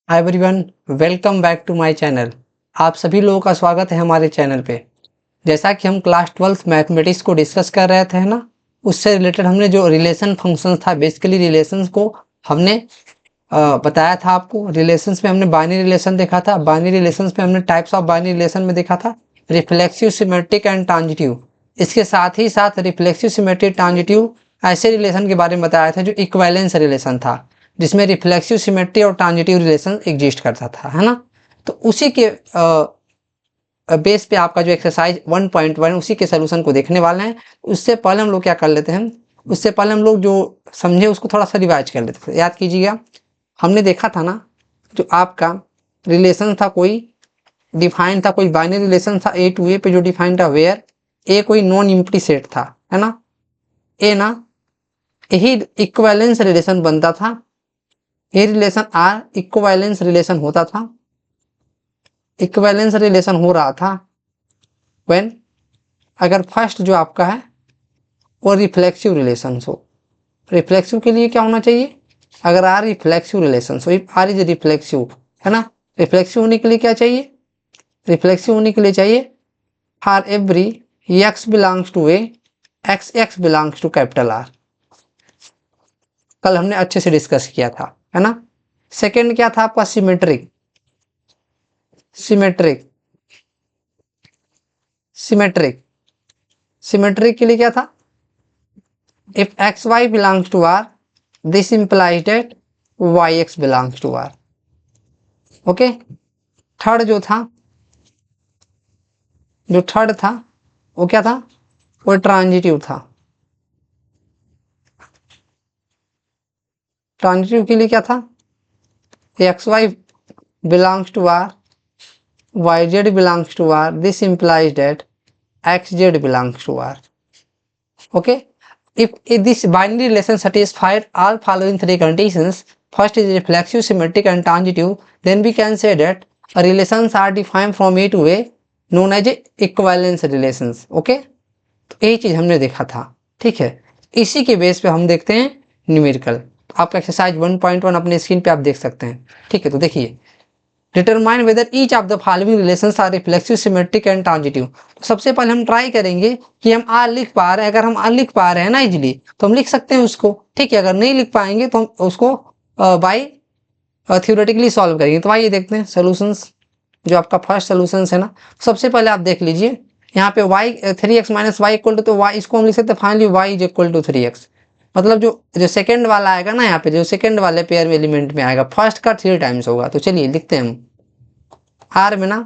Hi everyone, welcome back to my channel. आप सभी लोगों का स्वागत है हमारे चैनल पे। जैसा कि हम क्लास 12th मैथमेटिक्स को डिस्कस कर रहे थे ना, उससे रिलेटेड हमने जो रिलेशन फंक्शन था, बेसिकली रिलेशंस को हमने बताया था आपको। रिलेशंस में हमने बाइनरी रिलेशन देखा था। बाइनरी रिलेशंस में हमने टाइप्स ऑफ बाइनरी रिलेशन में देखा था रिफ्लेक्सिव, सिमेट्रिक एंड ट्रांजिटिव। इसके साथ ही साथ रिफ्लेक्सिव, सिमेट्रिक, ट्रांजिटिव ऐसे रिलेशन के बारे में बताया था जो इक्विवेलेंस रिलेशन था, जिसमें रिफ्लेक्सिव, सिमेट्री और ट्रांजिटिव रिलेशन एग्जिस्ट करता था, है ना। तो उसी के बेस पे आपका जो एक्सरसाइज 1.1 उसी के सोल्यूशन को देखने वाले हैं। उससे पहले हम लोग क्या कर लेते हैं, उससे पहले हम लोग जो समझे उसको थोड़ा सा रिवाइज कर लेते हैं। याद कीजिएगा, हमने देखा था ना, जो आपका रिलेशन था कोई डिफाइन था, कोई बाइनरी रिलेशन था ए टू ए पे जो डिफाइन था, वेयर ए कोई नॉन एम्प्टी सेट था, है ना। ए ना, यही इक्विवेलेंस रिलेशन बनता था। ये रिलेशन आर इक्विवेलेंस रिलेशन होता था। इक्विवेलेंस रिलेशन हो रहा था व्हेन, अगर फर्स्ट जो आपका है वो रिफ्लेक्सिव रिलेशन हो। रिफ्लेक्सिव के लिए क्या होना चाहिए, अगर आर रिफ्लेक्सिव रिलेशन हो, इफ आर इज रिफ्लेक्सिव, है ना। रिफ्लेक्सिव होने के लिए क्या चाहिए, रिफ्लेक्सिव होने के लिए चाहिए for every x belongs to A, x belongs to capital R. कल हमने अच्छे से डिस्कस किया था, है ना। सेकेंड क्या था आपका, सिमेट्रिक। सिमेट्रिक सिमेट्रिक सिमेट्रिक के लिए क्या था, if x y belongs to R, this implies that y x belongs to R. Okay. Third जो था, जो थर्ड था वो क्या था, वो ट्रांजिटिव था। ट्रांजिटिव के लिए क्या था, x y belongs to R, y z belongs to R, this implies that x z belongs to R. Okay. if this binary relation satisfied all following three conditions, first is reflexive, symmetric and transitive, then we can say that relations are defined from A to A, known as equivalence relations. okay, तो यही चीज हमने देखा था, ठीक है। इसी के बेस पे हम देखते हैं न्यूमेरिकल। आप एक्सरसाइज 1.1 अपने स्क्रीन पे आप देख सकते हैं, ठीक है। तो देखिए, determine whether each of the following relations are reflexive, symmetric and transitive. तो सबसे पहले हम ट्राई करेंगे कि हम आर लिख पा रहे हैं। अगर हम आर लिख पा रहे हैं ना इजिली, तो हम लिख सकते हैं उसको, ठीक है। अगर नहीं लिख पाएंगे तो हम उसको बाय थ्योरेटिकली सॉल्व करेंगे। तो आइए देखते हैं सोल्यूशंस। जो आपका फर्स्ट सोल्यूशन है ना, सबसे पहले आप देख लीजिए यहाँ पे y 3x minus y equal to, तो y इसको हम लिख सकते हैं finally y is equal to 3x। मतलब जो जो सेकंड वाला आएगा ना, यहाँ पे जो सेकंड वाले पेयर में एलिमेंट में आएगा, फर्स्ट का 3 टाइम्स होगा। तो चलिए लिखते हैं हम आर में ना,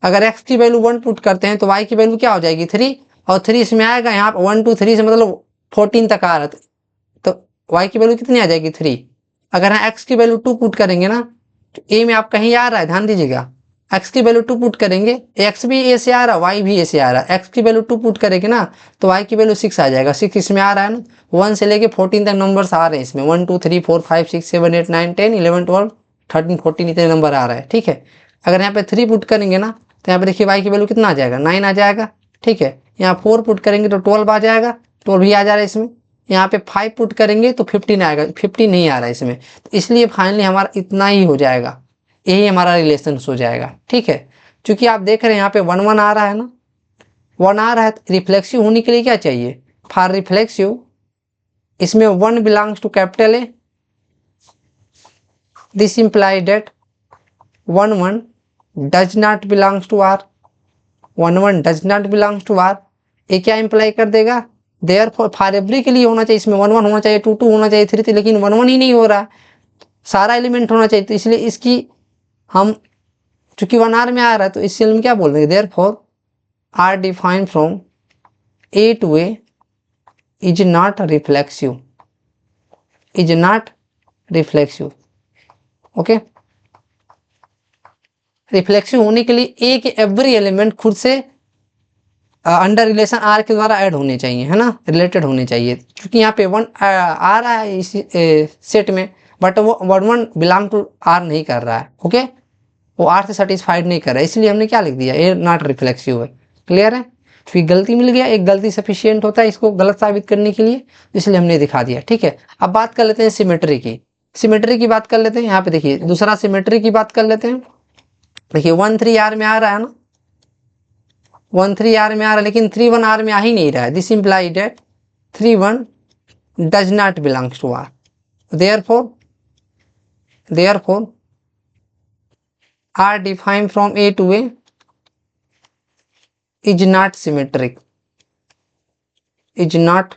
अगर x की वैल्यू 1 पुट करते हैं तो y की वैल्यू क्या हो जाएगी 3, और 3 इसमें आएगा, यहाँ पे 1 2 3 से मतलब 14 तक आ रहा है, तो y की वैल्यू कितनी आ जाएगी 3। अगर हम x की वैल्यू 2 पुट करेंगे ना, तो a में आप कहीं आ रहा है, ध्यान दीजिएगा, x की वैल्यू 2 पुट करेंगे, x भी a से आ रहा है, y भी a से आ रहा है। x की वैल्यू 2 पुट करेंगे ना, तो y की वैल्यू 6 आ जाएगा। 6 इसमें आ रहा है ना, 1 से लेके 14 तक नंबर्स आ रहे हैं इसमें, 1 2 3 4 5 6 7 8 9 10 11 12 13 14 इतने नंबर आ रहा है, ठीक है। अगर यहाँ पे 3 पुट करेंगे ना, तो यहाँ पे देखिए y की वैल्यू कितना आ जाएगा, 9 आ जाएगा, ठीक है। यहाँ 4 पुट करेंगे तो 12 आ जाएगा, 12 भी आ जा रहा है इसमें। यहाँ पे 5 पुट करेंगे तो 15 आएगा, 15 नहीं आ रहा है इसमें, तो इसलिए फाइनली हमारा इतना ही हो जाएगा, यही हमारा रिलेशन हो जाएगा, ठीक है। क्योंकि आप देख रहे हैं यहाँ पे 1 1 आ रहा है ना, 1 आ रहा है, तो रिफ्लेक्सिव होने के लिए क्या चाहिए, फॉर रिफ्लेक्सिव इसमें 1 belongs to capital A, this implies that 1 1 does not belongs to R, 1 1 does not belongs to R. ये क्या इंप्लाई कर देगा, देयर फॉर एवरी के लिए होना चाहिए, इसमें 1 1 होना चाहिए, 2 2 होना चाहिए, 3 3, लेकिन 1 1 ही नहीं हो रहा है, सारा एलिमेंट होना चाहिए। तो इसलिए इसकी हम, चूंकि 1 आर में आ रहा है, तो इससे हम क्या बोल देंगे, therefore R defined from A to A is not reflexive, is not reflexive. Okay. Reflexive होने के लिए ए के एवरी एलिमेंट खुद से अंडर रिलेशन आर के द्वारा ऐड होने चाहिए, है ना, रिलेटेड होने चाहिए। क्योंकि यहाँ पे 1 आ रहा है इस सेट में, बट वो 1 1 बिलोंग टू आर नहीं कर रहा है, ओके, वो आर से सेटिस्फाइड नहीं कर रहा है, इसलिए हमने क्या लिख दिया, ए नॉट रिफ्लेक्सिव है। क्लियर है, फिर गलती मिल गया, एक गलती सफिशियंट होता है इसको गलत साबित करने के लिए, इसलिए हमने दिखा दिया, ठीक है। अब बात कर लेते हैं सिमेट्री की। सिमेट्री की बात कर लेते हैं। यहाँ पे देखिए दूसरा सिमेट्री की बात कर लेते हैं। देखिए 1 3 R में आ रहा है ना, 1 3 R में आ रहा है, लेकिन 3 1 R में आ ही नहीं रहा है। This implies that 3 1 does not belongs to R। therefore R defined from A to A is not symmetric, is not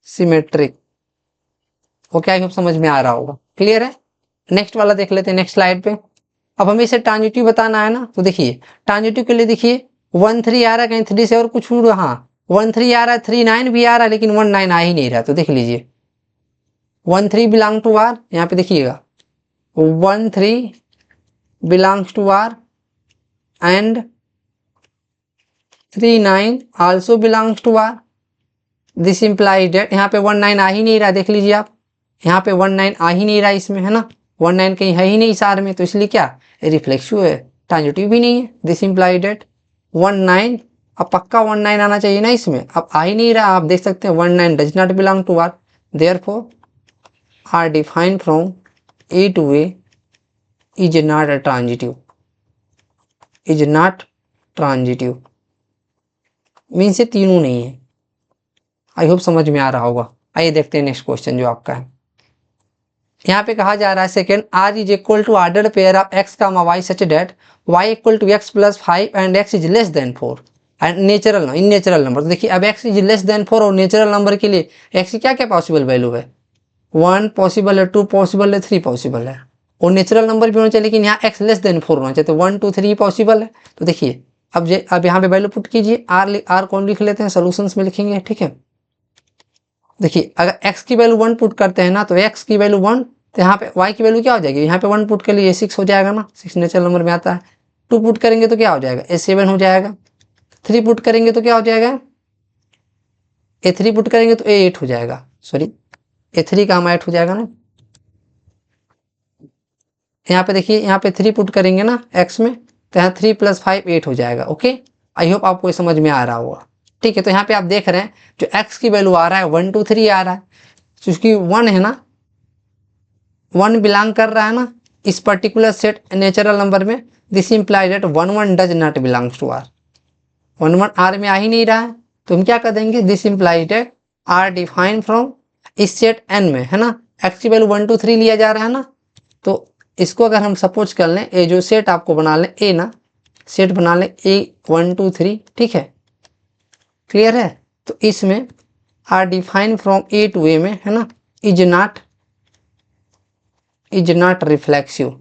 symmetric। Okay, I hope समझ में आ रहा होगा, क्लियर है। नेक्स्ट वाला देख लेते हैं, नेक्स्ट स्लाइड पे। अब हमें इसे ट्रांजिटिव बताना है ना, तो देखिए ट्रांजिटिव के लिए देखिए 1 3 आ रहा है, कहीं 3 से और कुछ छूट, हाँ 1 3 आ रहा है, 3 9 भी आ रहा है, लेकिन 1 9 आ ही नहीं रहा। तो देख लीजिए 1 3 बिलोंग टू R, यहाँ पे देखिएगा 1 3 belongs to R and 3 9 also belongs to R। This implies that, यहाँ पे 1 9 आ ही नहीं रहा, देख लीजिए आप, यहाँ पे 1 9 आ ही नहीं रहा इसमें, है ना, 1 9 कहीं है ही नहीं इस R में, तो इसलिए क्या रिफ्लेक्सिव है, ट्रांजिटिव भी नहीं है। दिस इम्प्लाइज डेट 1 9, अब पक्का 1 9 आना चाहिए ना इसमें, अब आ ही नहीं रहा, आप देख सकते हैं 1 9 does not belong to R। Therefore R defined from A to A is not a transitive, is not transitive means ये तीनों नहीं है। आई होप समझ में आ रहा होगा। आइए देखते हैं नेक्स्ट क्वेश्चन जो आपका है। यहाँ पे कहा जा रहा है second R is equal to ordered pair of x comma y such that y equal to x plus 5 and x is less than 4 and natural in natural number. देखिए अब x इज लेस देन 4 और natural number के लिए x की क्या क्या possible value है, 1 possible है, 2 पॉसिबल है, 3 पॉसिबल है, और नेचुरल नंबर भी होना चाहिए, लेकिन यहाँ x लेस देन 4 होना चाहिए, तो 1 2 3 पॉसिबल है। तो देखिए अब यहाँ पे वैल्यू पुट कीजिए, r कौन लिख लेते हैं, सोल्यूशंस में लिखेंगे, ठीक है। देखिए अगर x की वैल्यू 1 पुट करते हैं ना, तो x की वैल्यू 1, तो यहाँ पे y की वैल्यू क्या हो जाएगी, यहाँ पे 1 पुट कर लिए 6 हो जाएगा ना, 6 नेचुरल नंबर में आता है। 2 पुट करेंगे तो क्या हो जाएगा, A7 हो जाएगा। 3 पुट करेंगे तो क्या हो जाएगा, A3 पुट करेंगे तो A8 हो जाएगा, सॉरी A3 का 8 हो जाएगा ना। यहाँ पे देखिए यहाँ पे 3 पुट करेंगे ना x में, तो यहाँ 3 + 5 8 हो जाएगा। ओके, आई होप आपको ये समझ में आ रहा होगा, ठीक है। तो यहाँ पे आप देख रहे हैं जो x की वैल्यू आ रहा है 1 2 3 आ रहा है, क्योंकि 1 है ना, 1 बिलोंग कर रहा है ना इस पर्टिकुलर सेट नेचुरल नंबर में। This implies that 1 1 does not belongs to R, 1 1 R में आ ही नहीं रहा है, तो हम क्या कर देंगे, this implies that R define from इस सेट n में, है ना, x की वैल्यू 1 2 3 लिया जा रहा है ना, तो इसको अगर हम सपोज कर लें, ए जो सेट आपको बना लें, ए ना सेट बना लें A 1 2 3, ठीक है, क्लियर है। तो इसमें R define from A to A में, है ना, is not reflexive.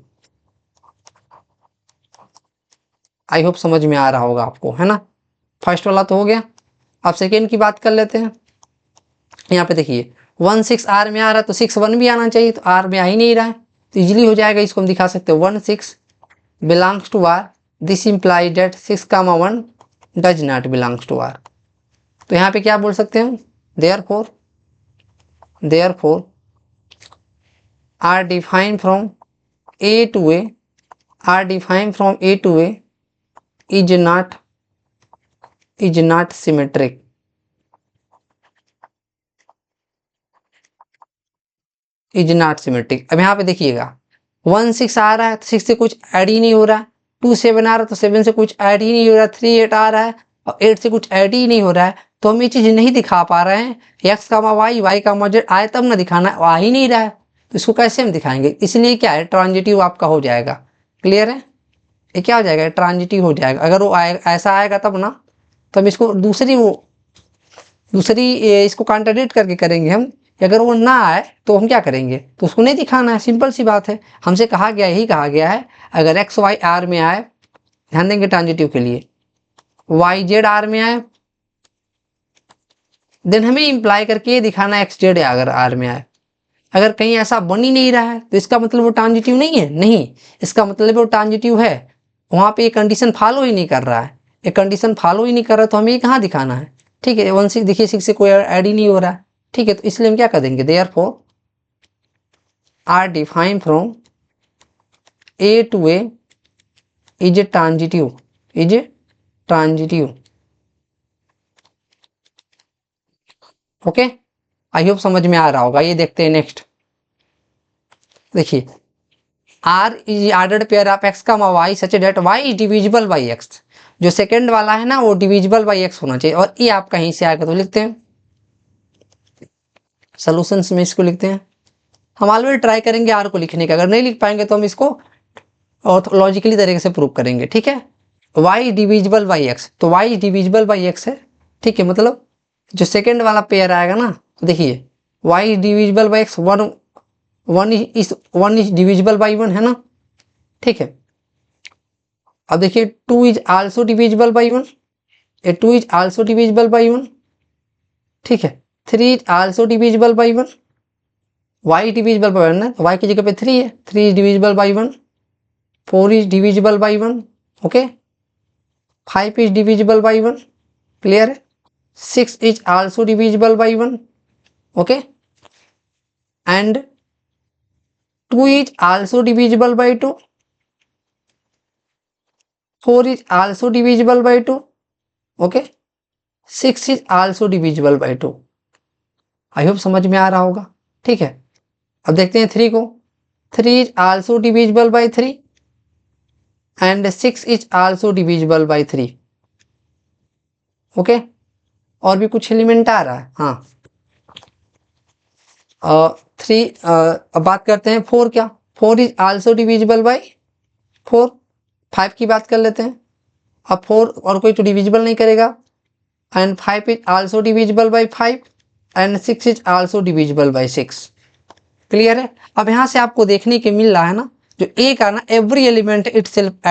I hope समझ में आ रहा होगा आपको, है ना। फर्स्ट वाला तो हो गया, अब सेकेंड की बात कर लेते हैं। यहाँ पे देखिए 1 6 R में आ रहा है, तो 6 1 भी आना चाहिए, तो R में आ ही नहीं रहा है, तो इजीली हो जाएगा, इसको हम दिखा सकते हैं 1 6 belongs to R। This implies that 6 1 does not belongs to R। तो यहाँ पे क्या बोल सकते हैं, therefore R define from A to A, R define from A to A is not symmetric. Is not symmetric. अब यहाँ पे देखिएगा 1 6 आ रहा है, तो 6 से कुछ ऐड ही नहीं हो रहा है, 2 7 आ रहा है, तो 7 से कुछ ऐड ही नहीं हो रहा है, 3 8 आ रहा है और 8 से कुछ ऐड ही नहीं हो रहा है, तो हम ये चीज़ नहीं दिखा पा रहे हैं। x का y का z आए तब ना दिखाना है, आ ही नहीं रहा है, तो इसको कैसे हम दिखाएंगे, इसलिए क्या है ट्रांजिटिव आपका हो जाएगा। क्लियर है, ये क्या हो जाएगा, ट्रांजिटिव हो जाएगा। अगर वो ऐसा आएगा तब ना, तो हम इसको दूसरी इसको कॉन्ट्राडिक्ट करके करेंगे हम। अगर वो ना आए तो हम क्या करेंगे, तो उसको नहीं दिखाना है, सिंपल सी बात है। हमसे कहा गया, यही कहा गया है, अगर एक्स वाई आर में आए, ध्यान देंगे ट्रांजिटिव के लिए, वाई जेड आर में आए, देन हमें इंप्लाई करके ये दिखाना है एक्स जेड अगर आर में आए। अगर कहीं ऐसा बन ही नहीं रहा है, तो इसका मतलब वो ट्रांजिटिव नहीं है, नहीं, इसका मतलब वो ट्रांजिटिव है, वहाँ पे ये कंडीशन फॉलो ही नहीं कर रहा है, ये कंडीशन फॉलो ही नहीं कर रहा, तो हमें ये कहाँ दिखाना है, ठीक है। 1 6 देखिए 6 से कोई ऐड ही नहीं हो रहा है, ठीक है, तो इसलिए हम क्या कर देंगे, therefore R define from A to A is transitive, is transitive. Okay, I hope समझ में आ रहा होगा। ये देखते हैं नेक्स्ट। देखिए R is ordered pair of x का Y such that Y is divisible by X. जो सेकंड वाला है ना वो डिविजिबल बाई एक्स होना चाहिए, और ये आप कहीं से आएगा तो लिखते हैं सोल्यूशंस में, इसको लिखते हैं। हम ऑलरेडी ट्राई करेंगे आर को लिखने का, अगर नहीं लिख पाएंगे तो हम इसको और लॉजिकली तरीके से प्रूव करेंगे, ठीक है। y डिविजिबल बाई एक्स, तो y डिविजिबल बाई एक्स है, ठीक है। मतलब जो सेकंड वाला पेयर आएगा ना, तो देखिए y divisible by x, one is divisible by one है ना, ठीक है। अब देखिए 2 is also divisible by one, 2 is also divisible by one, ठीक है। 3 is also divisible by one, y divisible by one है तो y की जगह पे 3 है, 3 is divisible by one, 4 is divisible by one, okay. 5 is divisible by one, clear है। 6 is also divisible by one, okay. And 2 is also divisible by 2, 4 is also divisible by 2, okay. 6 is also divisible by 2। I hope समझ में आ रहा होगा, ठीक है। अब देखते हैं 3 को, 3 is also divisible by 3 and 6 is also divisible by 3, okay. और भी कुछ एलिमेंट आ रहा है, हाँ। 3 अब बात करते हैं 4, क्या 4 इज आल्सो डिविजिबल बाई 4। 5 की बात कर लेते हैं, अब 4 और कोई तो डिविजिबल नहीं करेगा, and 5 is also divisible by 5 and 6 is also divisible by 6, clear है। अब यहाँ से आपको देखने के मिल रहा है ना, जो ए का ना एवरी एलिमेंट इटसेल्फ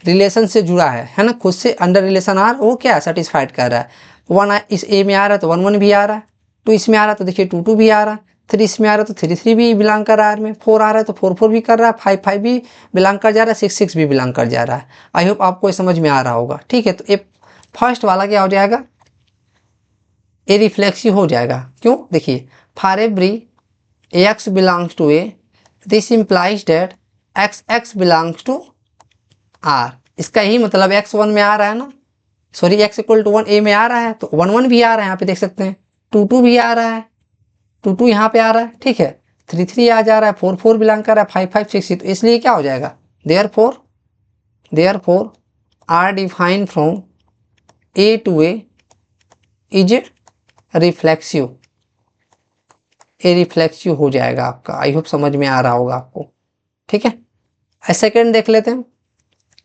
रिलेशन से जुड़ा है ना, खुद से अंडर रिलेशन आर वो क्या सेटिस्फाइड कर रहा है। 1 इस ए में आ रहा है तो 1 1 भी आ रहा है, 2 इसमें आ रहा है तो देखिए 2 2 भी आ रहा है, 3 इसमें आ रहा है तो 3 3 भी बिलोंग कर रहा है, में 4 आ रहा है तो 4 4 भी कर रहा है, 5 5 भी बिलोंग कर जा रहा है, 6 6 भी बिलोंग कर जा रहा है। आई होप आपको समझ में आ रहा होगा, ठीक है। तो ये फर्स्ट वाला क्या हो जाएगा, ए रिफ्लेक्सिव हो जाएगा। क्यों, देखिए for every x belongs to a, this implies that x belongs to r। इसका ही मतलब x 1 में आ रहा है ना, sorry x equal to 1 a में आ रहा है तो 1 1 भी आ रहा है, यहाँ पे देख सकते हैं 2 2 भी आ रहा है, 2 2 यहाँ पे आ रहा है, ठीक है। 3 3 आ जा रहा है, 4 4 बिलोंग कर रहा है, 5 5 6 तो इसलिए क्या हो जाएगा, therefore r defined from a to a is reflexive, a reflexive हो जाएगा आपका। आई होप समझ में आ रहा होगा आपको, ठीक है। सेकंड देख लेते हैं,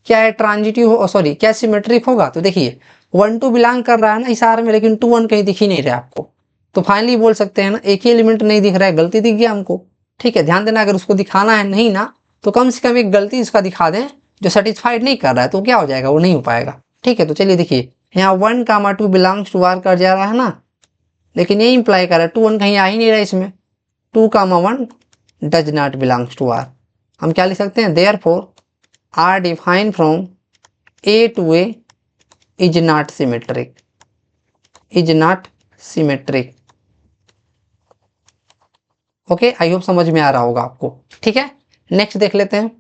क्या है ट्रांजिटिव हो, सॉरी क्या सिमेट्रिक होगा। तो देखिए 1 2 बिलोंग कर रहा है ना इस आर में, लेकिन 2 1 कहीं दिख ही नहीं रहा है आपको, तो फाइनली बोल सकते हैं ना एक ही एलिमेंट नहीं दिख रहा है, गलती दिख गया हमको, ठीक है। ध्यान देना, अगर उसको दिखाना है नहीं ना तो कम से कम एक गलती उसका दिखा दें जो सेटिस्फाइड नहीं कर रहा है, तो क्या हो जाएगा, वो नहीं हो पाएगा, ठीक है। तो चलिए देखिए यहाँ 1 2 बिलोंग्स टू आर कर जा रहा है ना, लेकिन ये इंप्लाई कर रहा है 2 1 कहीं आ ही नहीं रहा इसमें, 2 1 does not belongs to R. हम क्या लिख सकते हैं, therefore R define from A to A is not symmetric, is not symmetric, okay. I hope समझ में आ रहा होगा आपको, ठीक है। नेक्स्ट देख लेते हैं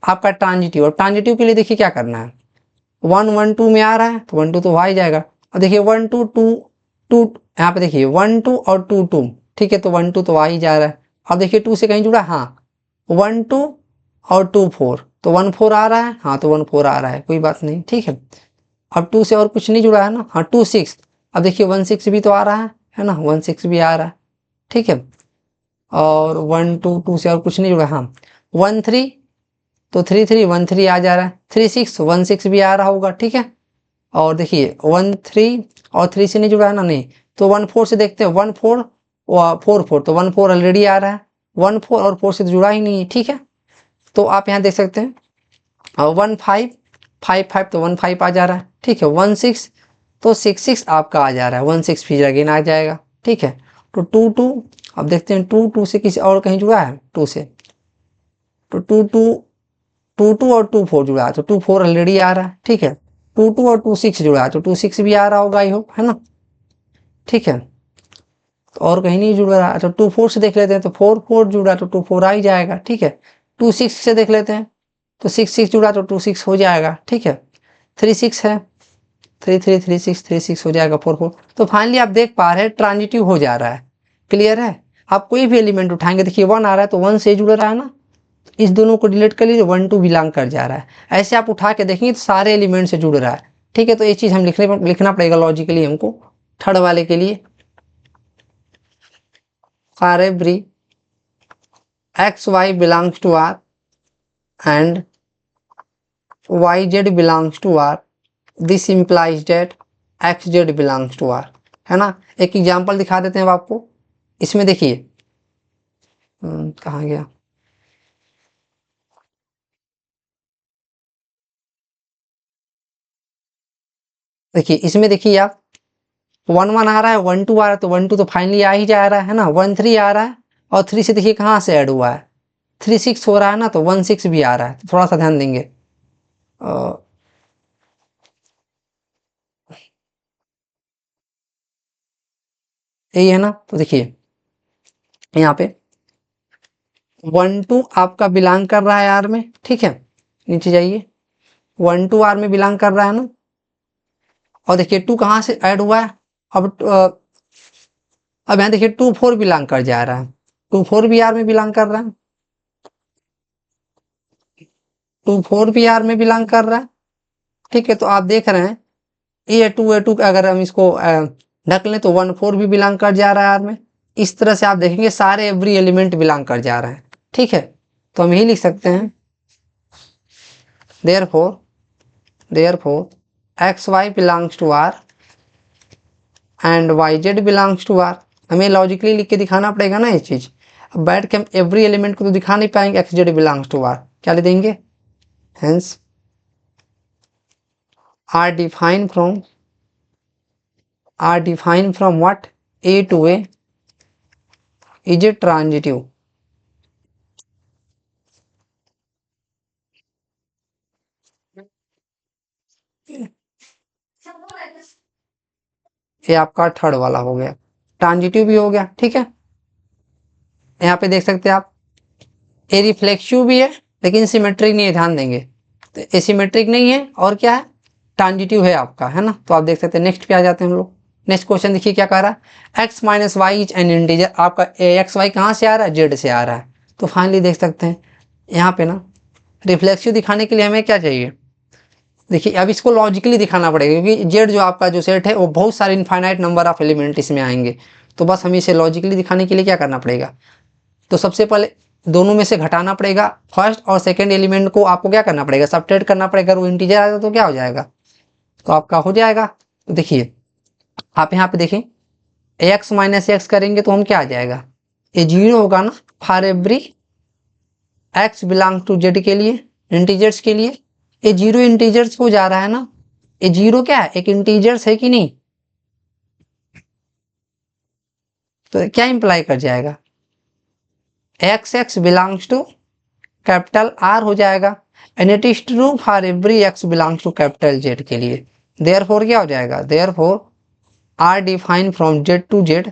आपका ट्रांजिटिव। और ट्रांजिटिव के लिए देखिए क्या करना है, 1 1 2 में आ रहा है तो 1 2 तो आ ही जाएगा, और देखिए 1 2 2 2 यहाँ पे देखिए 1 2 और 2 2, ठीक है। तो 1 2 तो आ ही जा रहा है, अब देखिए 2 से कहीं जुड़ा, हाँ 1 2 और 2 4 तो 1 4 आ रहा है, हाँ तो 1 4 आ रहा है, कोई बात नहीं, ठीक है। अब 2 से और कुछ नहीं जुड़ा है ना, हाँ 2 6, अब देखिए 1 6 भी तो आ रहा है ना, 1 6 भी आ रहा है, ठीक है। और 1 2 2 से और कुछ नहीं जुड़ा, हाँ 1 3 तो 3 3 1 3 आ जा रहा है, 3 6 1 6 भी आ रहा होगा, ठीक है। और देखिए 1 3 और 3 से नहीं जुड़ा है ना, नहीं तो 1 4 से देखते हैं, 1 4 4 4 तो 1 4 ऑलरेडी आ रहा है, 1 4 और 4 से तो जुड़ा ही नहीं है, ठीक है। तो आप यहाँ देख सकते हैं 1 5 5 5 तो 1 5 आ जा रहा है, ठीक है। 1 6 तो 6 6 आपका आ जा रहा है, 1 6 फिर अगेन आ जाएगा, ठीक है। तो 2 2 अब देखते हैं 2 2 से किसी और कहीं जुड़ा है 2 से, तो 2 2 2 2 और 2 4 जुड़ा है, तो 2 4 ऑलरेडी आ रहा है, ठीक है। 2 2 और 2 6 जुड़ा है तो 2 6 भी आ रहा होगा, आई होप, है ना, ठीक है। तो और कहीं नहीं जुड़ रहा है, तो 2 4 से देख लेते हैं, तो 4 4 जुड़ा तो 2 4 आ ही जाएगा, ठीक है। 2 6 से देख लेते हैं, तो 6 6 जुड़ा तो 2 6 हो जाएगा, ठीक है। 3 6 है, 3 3 3 6 3 6 हो जाएगा, 4 4। तो फाइनली आप देख पा रहे हैं ट्रांजिटिव हो जा रहा है, क्लियर है? आप कोई भी एलिमेंट उठाएंगे, देखिए 1 आ रहा है तो 1 से जुड़ रहा है ना, इस दोनों को डिलीट कर लीजिए, 1 2 बिलोंग कर जा रहा है। ऐसे आप उठा के देखेंगे तो सारे एलिमेंट से जुड़ रहा है। ठीक है, तो ये चीज हम लिखना पड़ेगा लॉजिकली हमको थर्ड वाले के लिए। For every x y belongs to R and y z belongs to R, this implies that x z belongs to R, है ना। एक एग्जाम्पल दिखा देते हैं अब आपको। इसमें देखिए कहाँ गया, देखिए इसमें देखिए आप 1 1 आ रहा है, 1 2 आ रहा है, तो 1 2 तो फाइनली आ ही जा रहा है ना, 1 3 आ रहा है और 3 से देखिए कहाँ से ऐड हुआ है, 3 6 हो रहा है ना, तो 1 6 भी आ रहा है। तो थोड़ा सा ध्यान देंगे, यही है ना। तो देखिए यहाँ पे 1 2 आपका बिलोंग कर रहा है आर में, ठीक है, नीचे जाइए, 1 2 आर में बिलोंग कर रहा है ना, और देखिए 2 कहाँ से ऐड हुआ है, अब यहाँ देखिए 2 4 बिलोंग कर जा रहा है, 2 4 भी आर में बिलोंग कर रहा है, 2 4 भी आर में बिलोंग कर रहा है। ठीक है, तो आप देख रहे हैं ए टू अगर हम इसको ढक लें तो 1 4 भी बिलोंग कर जा रहा है आर में। इस तरह से आप देखेंगे सारे एवरी एलिमेंट बिलोंग कर जा रहे हैं। ठीक है, तो हम यही लिख सकते हैं therefore x y belongs to R and y z belongs to R. हमें लॉजिकली लिख के दिखाना पड़ेगा ना ये चीज। अब बैठ के हम एवरी एलिमेंट को तो दिखा नहीं पाएंगे, x z belongs to R, क्या लिख देंगे, hence R define from what, A to A is a transitive. ये आपका थर्ड वाला हो गया, ट्रांजिटिव भी हो गया। ठीक है, यहाँ पे देख सकते हैं आप ए रिफ्लेक्सिव भी है लेकिन सिमेट्रिक नहीं है, ध्यान देंगे, तो एसिमेट्रिक नहीं है और क्या है, ट्रांजिटिव है आपका, है ना। तो आप देख सकते हैं नेक्स्ट पे आ जाते हैं हम लोग। नेक्स्ट क्वेश्चन देखिए क्या कह रहा है, x minus y is an integer. आपका एक्स वाई कहाँ से आ रहा है, जेड से आ रहा है। तो फाइनली देख सकते हैं यहाँ पे ना रिफ्लेक्सिव दिखाने के लिए हमें क्या चाहिए, देखिए अब इसको लॉजिकली दिखाना पड़ेगा क्योंकि जेड जो आपका जो सेट है वो बहुत सारे इनफाइनाइट नंबर ऑफ एलिमेंट इसमें आएंगे। तो बस हमें इसे लॉजिकली दिखाने के लिए क्या करना पड़ेगा, तो सबसे पहले दोनों में से घटाना पड़ेगा, फर्स्ट और सेकंड एलिमेंट को आपको क्या करना पड़ेगा, सबट्रैक्ट करना पड़ेगा। अगर वो इंटीजर आएगा तो क्या हो जाएगा, तो आपका हो जाएगा। तो देखिए आप यहाँ पे देखें एक्स माइनस एक्स करेंगे तो हम क्या आ जाएगा, ये जीरो होगा ना for every x belong to Z के लिए, इंटीजर्स के लिए। ये जीरो इंटीजर्स हो जा रहा है ना, ये जीरो क्या है, एक इंटीजर्स है कि नहीं, तो क्या इंप्लाई कर जाएगा, x x belongs to capital R हो जाएगा, and it is true for every x belongs to capital Z के लिए। देयरफॉर क्या हो जाएगा, therefore R define from Z to Z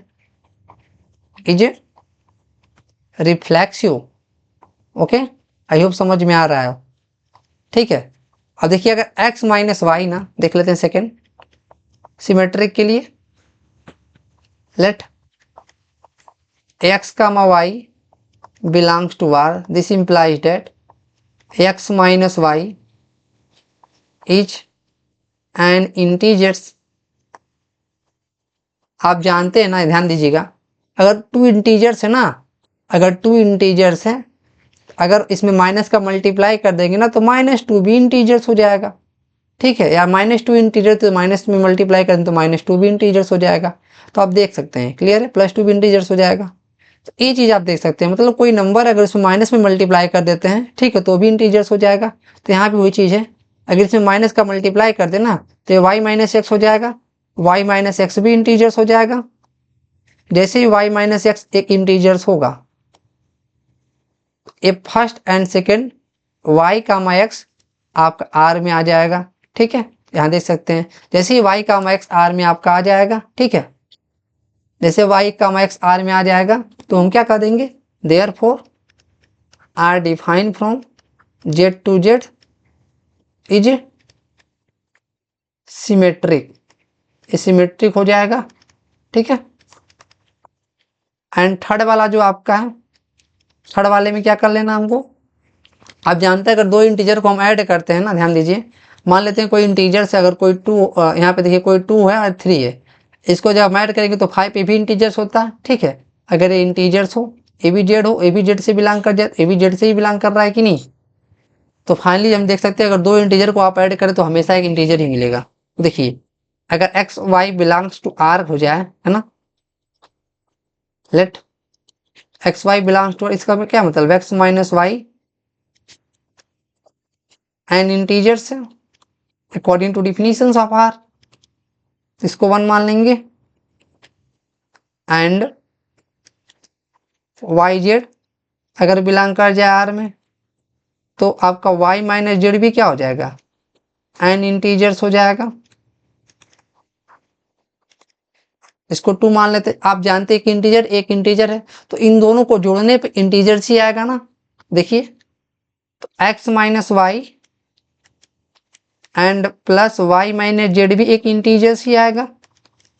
is reflexive. Okay, I hope समझ में आ रहा है। ठीक है, अब देखिए अगर x माइनस वाई ना, देख लेते हैं सेकेंड सिमेट्रिक के लिए, लेट x का y belongs to R, this implies that x minus y is an integers। आप जानते हैं ना, ध्यान दीजिएगा, अगर टू इंटीजर्स है ना, अगर टू इंटीजर्स है, अगर इसमें माइनस का मल्टीप्लाई कर देंगे ना तो -2 भी इंटीजर्स हो जाएगा। ठीक है, या -2 इंटीजर तो माइनस में मल्टीप्लाई करें तो -2 भी इंटीजर्स हो जाएगा। तो आप देख सकते हैं, क्लियर है, +2 भी इंटीजर्स हो जाएगा। तो ये चीज आप देख सकते हैं, मतलब कोई नंबर अगर इसमें माइनस में मल्टीप्लाई कर देते हैं, ठीक है, तो भी इंटीजर्स हो जाएगा। तो यहाँ पे वही चीज है, अगर इसमें माइनस का मल्टीप्लाई कर देना तो ये y माइनस एक्स हो जाएगा, y माइनस एक्स भी इंटीजर्स हो जाएगा। जैसे ही y माइनस एक्स एक इंटीजर्स होगा, ये first and second y comma x आपका आर में आ जाएगा। ठीक है, यहाँ देख सकते हैं जैसे ही y कामा एक्स आर में आपका आ जाएगा, ठीक है, जैसे y कामा एक्स आर में आ जाएगा तो हम क्या कर देंगे, therefore R define from Z to Z is symmetric, ये सिमेट्रिक हो जाएगा। ठीक है, एंड थर्ड वाला जो आपका है, थर्ड वाले में क्या कर लेना हमको, आप जानते हैं अगर दो इंटीजर को हम ऐड करते हैं ना, ध्यान दीजिए, मान लेते हैं कोई इंटीजर से अगर कोई 2, यहाँ पे देखिए कोई 2 है और 3 है, इसको जब हम ऐड करेंगे तो 5 ये भी इंटीजर्स होता है, ठीक है। अगर ये इंटीजर्स हो, ए बी जेड हो, ए बी जेड से बिलोंग कर जाए, ए बी जेड से ही बिलोंग कर रहा है कि नहीं, तो फाइनली हम देख सकते हैं अगर दो इंटीजर को आप ऐड करें तो हमेशा एक इंटीजर ही मिलेगा। तो देखिए अगर x y belongs to R हो जाए, है ना, let x y belongs to, इसका क्या मतलब, x minus y an integers according to definitions of R, इसको 1 मान लेंगे, एंड वाई जेड अगर बिलोंग कर जाए आर में तो आपका वाई माइनस जेड भी क्या हो जाएगा, एन इंटीजर्स हो जाएगा। इसको 2 मान लेते, आप जानते हैं कि इंटीजर एक इंटीजर है तो इन दोनों को जोड़ने पे इंटीजर ही आएगा ना। देखिए तो x minus y and plus y minus z भी एक इंटीजर्स ही आएगा।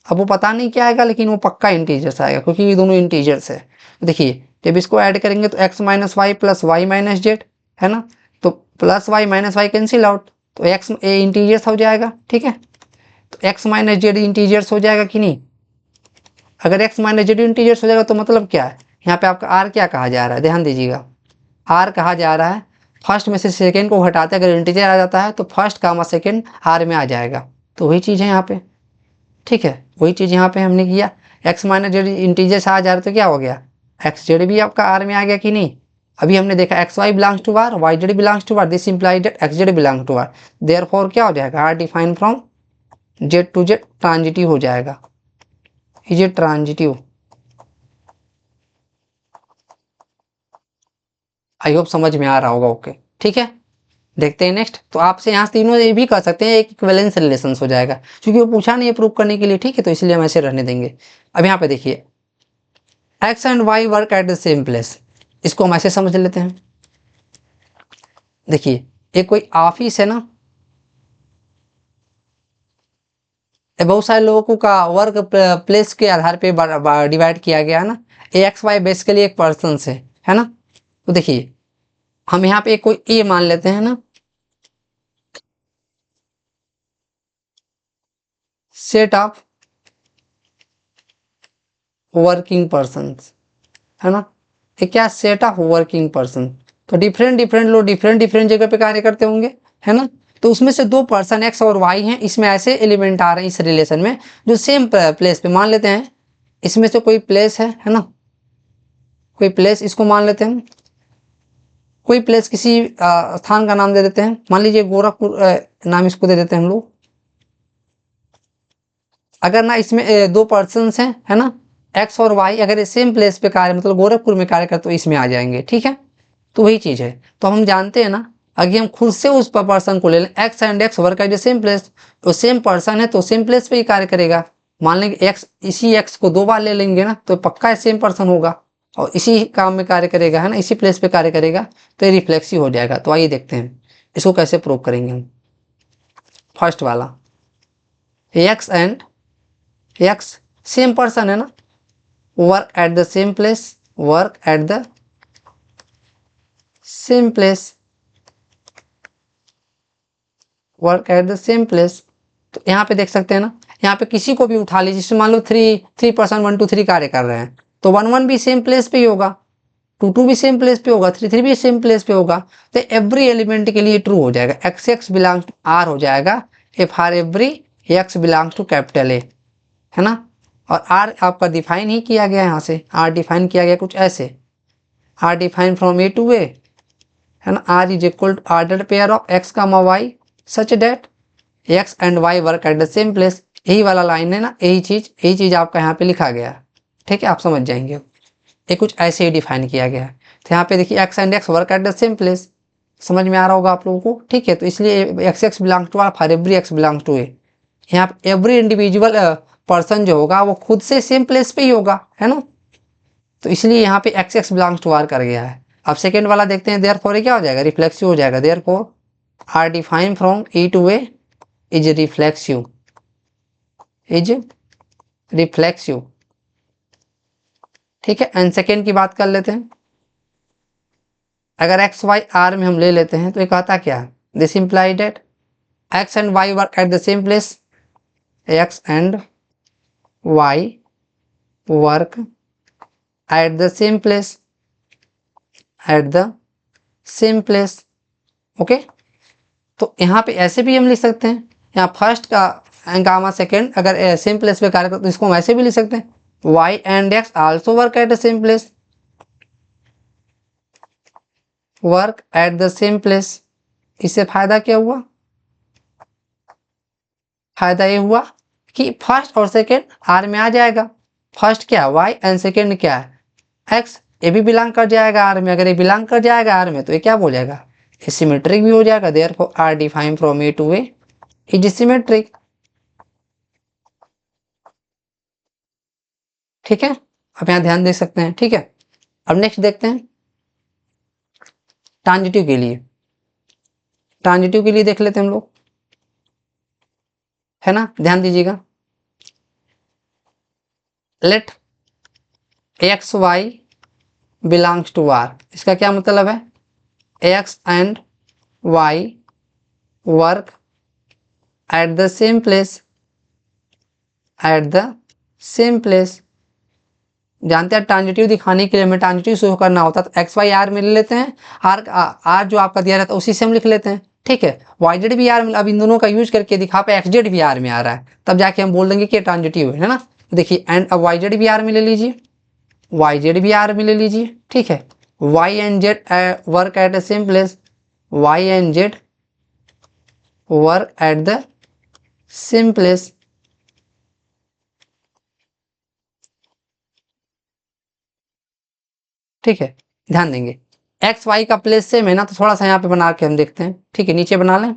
अब वो पता नहीं क्या आएगा लेकिन वो पक्का इंटीजर्स आएगा क्योंकि ये दोनों इंटीजर्स है। देखिए जब इसको ऐड करेंगे तो x minus y plus y minus z, है ना, तो plus y minus y cancel out, तो एक्स ए इंटीजर्स हो जाएगा, ठीक है। तो एक्स माइनस जेड इंटीजर्स हो जाएगा कि नहीं, अगर एक्स माइनस जेड इंटीजर्स हो जाएगा तो मतलब क्या है, यहाँ पे आपका आर क्या कहा जा रहा है, ध्यान दीजिएगा, आर कहा जा रहा है फर्स्ट में से सेकेंड को हटाते अगर इंटीजर आ जाता है तो फर्स्ट कामा सेकेंड आर में आ जाएगा, तो वही चीज़ है यहाँ पे, ठीक है, वही चीज़ यहाँ पे हमने किया। एक्स माइनस जेड इंटीजर से आ जा रहा तो क्या हो गया, एक्स जेड भी आपका आर में आ गया कि नहीं। अभी हमने देखा x y belongs to R, y z belongs to R, this implied that x z belong to R, therefore क्या हो जाएगा, R define from Z to Z transitive हो जाएगा, ये ट्रांजिटिव। आई होप समझ में आ रहा होगा, ओके ठीक है। देखते हैं नेक्स्ट, तो आपसे यहाँ तीनों ये भी कर सकते हैं, एक इक्विवेलेंस रिलेशन हो जाएगा क्योंकि वो पूछा नहीं है प्रूव करने के लिए, ठीक है, तो इसलिए हम ऐसे रहने देंगे। अब यहाँ पे देखिए x and Y work at the same place, इसको हम ऐसे समझ लेते हैं। देखिए एक कोई ऑफिस है ना, बहुत सारे लोगों का वर्क प्लेस के आधार पे डिवाइड किया गया है ना, ए एक्स वाई बेसिकली एक पर्सन है ना। तो देखिए हम यहाँ पे कोई ए मान लेते हैं ना, सेट ऑफ वर्किंग पर्सन, है ना, ये क्या, सेट ऑफ वर्किंग पर्सन, तो डिफरेंट डिफरेंट लोग डिफरेंट डिफरेंट जगह पे कार्य करते होंगे, है ना, तो उसमें से दो पर्सन एक्स और वाई हैं, इसमें ऐसे एलिमेंट आ रहे हैं इस रिलेशन में जो सेम प्लेस पे, मान लेते हैं इसमें से कोई प्लेस है ना, कोई प्लेस इसको मान लेते हैं, कोई प्लेस किसी स्थान का नाम दे देते हैं, मान लीजिए गोरखपुर नाम इसको दे देते हैं हम लोग। अगर ना इसमें दो पर्सन हैं, है ना, एक्स और वाई, अगर सेम प्लेस पे कार्य मतलब गोरखपुर में कार्य करते तो इसमें आ जाएंगे, ठीक है। तो वही चीज़ है, तो हम जानते हैं ना, अगर हम खुद से उस पर्सन को ले लें, x and x work at the same place, तो सेम पर्सन है तो सेम प्लेस पे ही कार्य करेगा। मान लेंगे एक्स, इसी एक्स को 2 बार ले लेंगे ना तो पक्का सेम पर्सन होगा और इसी काम में कार्य करेगा, है ना, इसी प्लेस पे कार्य करेगा, तो ये रिफ्लेक्सिव हो जाएगा। तो आइए देखते हैं इसको कैसे प्रूव करेंगे हम। फर्स्ट वाला x and x same person है ना, work at the same place, work at the same place, work at the same place. तो यहाँ पे देख सकते हैं ना, यहाँ पे किसी को भी उठा लीजिए, जिसमें मान लो थ्री पर्सन 1 2 3 कार्य कर रहे हैं तो 1 1 भी सेम प्लेस पे ही होगा, 2 2 भी सेम प्लेस पे होगा, 3 3 भी सेम प्लेस पे होगा, तो एवरी एलिमेंट के लिए ट्रू हो जाएगा, x x belongs to R हो जाएगा if R every x belongs to capital A, है ना। और आर आपका डिफाइन ही किया गया, यहाँ से आर डिफाइन किया गया कुछ ऐसे, R define from A to A, है ना, R is equal to ordered pair of X comma Y such that X and Y work at the same place. यही वाला लाइन है ना, यही चीज आपका यहाँ पे लिखा गया है, ठीक है, आप समझ जाएंगे। ये कुछ ऐसे ही डिफाइन किया गया है, तो यहाँ पे देखिए x and x work at the same place, समझ में आ रहा होगा आप लोगों को, ठीक है। तो इसलिए X X belong to R for every x belong to A, यहाँ पे एवरी इंडिविजुअल पर्सन जो होगा वो खुद से सेम प्लेस पे ही होगा, है ना, तो इसलिए यहाँ पे x x belongs to R कर गया है। अब सेकेंड वाला देखते हैं, देयर फॉर क्या हो जाएगा, रिफ्लेक्सिव हो जाएगा, therefore R define from A to A is reflexive, is reflexive, ठीक है, एन सेकेंड की बात कर लेते हैं। अगर एक्स वाई आर में हम ले लेते हैं तो ये कहता क्या है, this implied at x and Y work at the same place, x and Y work at the same place, at the same place. Okay, तो यहाँ पे ऐसे भी हम लिख सकते हैं, यहाँ फर्स्ट का गामा सेकेंड अगर सेम प्लेस पे कार्य करते तो इसको हम ऐसे भी लिख सकते हैं, y and x also work at the same place, work at the same place. इससे फायदा क्या हुआ, फायदा ये हुआ कि फर्स्ट और सेकेंड आर में आ जाएगा। फर्स्ट क्या है y एंड सेकेंड क्या है x, ये भी बिलोंग कर जाएगा आर में। अगर ये बिलोंग कर जाएगा आर में तो ये क्या हो जाएगा, सिमेट्रिक भी हो जाएगा। Therefore R define from A to A is symmetric. ठीक है, अब यहाँ ध्यान दे सकते हैं। ठीक है, अब नेक्स्ट देखते हैं ट्रांजिटिव के लिए। ट्रांजिटिव के लिए देख लेते हैं हम लोग, है ना, ध्यान दीजिएगा। Let x y belongs to R, इसका क्या मतलब है, x and Y work at the same place, at the same place. जानते हैं ट्रांजिटिव दिखाने के लिए हमें ट्रांजिटिव शो करना होता है तो एक्स वाई आर में ले लेते हैं, आर जो आपका दिया रहता है उसी से हम लिख लेते हैं। ठीक है, वाई जेड भी आर में, अब इन दोनों का यूज करके दिखा पे एक्स जेड भी आर में आ रहा है, तब जाके हम बोल देंगे कि ट्रांजिटिव है ना। तो देखिए एंड अब वाई जेड भी आर में ले लीजिए, वाई जेड भी आर में ले लीजिए। ठीक है, y and Z work at the same place, y and Z work at the same place. ठीक है, ध्यान देंगे एक्स वाई का प्लेस सेम है ना, तो थोड़ा सा यहाँ पे बना के हम देखते हैं। ठीक है, नीचे बना लें,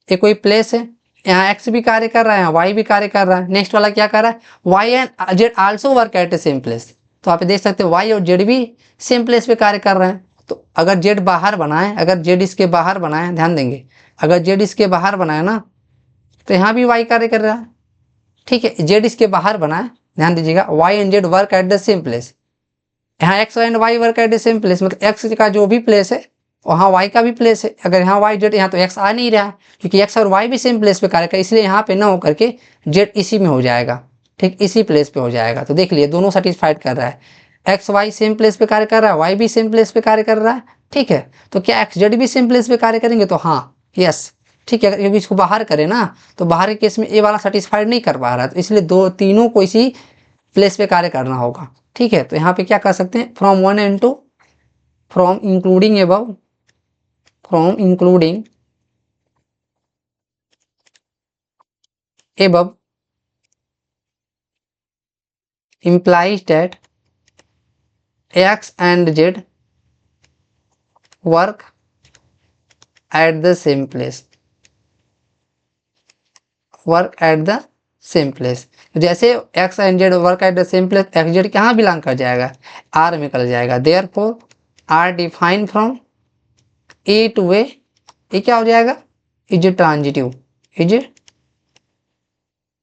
ये कोई प्लेस है, यहाँ एक्स भी कार्य कर रहा है, यहाँ वाई भी कार्य कर रहा है। नेक्स्ट वाला क्या कर रहा है, y and z also work at the same place. तो आप देख सकते हैं वाई और जेड भी सेम प्लेस पे कार्य कर रहे हैं। तो अगर जेड बाहर बनाए, अगर जेड इसके बाहर बनाए, ध्यान देंगे, अगर जेड इसके बाहर बनाए ना तो यहाँ भी वाई कार्य कर रहा है। ठीक है, जेड इसके बाहर बनाए, ध्यान दीजिएगा, Y and Z work at the same place, यहाँ X and Y work at the same place, मतलब एक्स का जो भी प्लेस है वहाँ वाई का भी प्लेस है। अगर यहाँ वाई जेड, यहाँ तो एक्स आ नहीं रहा है क्योंकि एक्स और वाई भी सेम प्लेस पे कार्य कर, इसलिए यहाँ पे ना होकर के जेड इसी में हो जाएगा। ठीक, इसी प्लेस पे हो जाएगा। तो देख लिए दोनों सेटिस्फाइड कर रहा है, एक्स वाई सेम प्लेस पे कार्य कर रहा है, वाई भी सेम प्लेस पे कार्य कर रहा है। ठीक है, तो क्या एक्स जेड भी सेम प्लेस पे कार्य करेंगे, तो हाँ, यस। ठीक है, अगर इसको बाहर करे ना तो बाहर के केस में ए वाला सेटिस्फाइड नहीं कर पा रहा है, तो इसलिए दो तीनों को इसी प्लेस पे कार्य करना होगा। ठीक है, तो यहाँ पे क्या कर सकते हैं, from one and two, from including above, from including above implies that x and z work at the same place, work at the same place. जैसे X and Z work at the same place, X Z कहाँ belong कर जाएगा, R में कर जाएगा। Therefore R define from A to A, ये क्या हो जाएगा, is transitive, is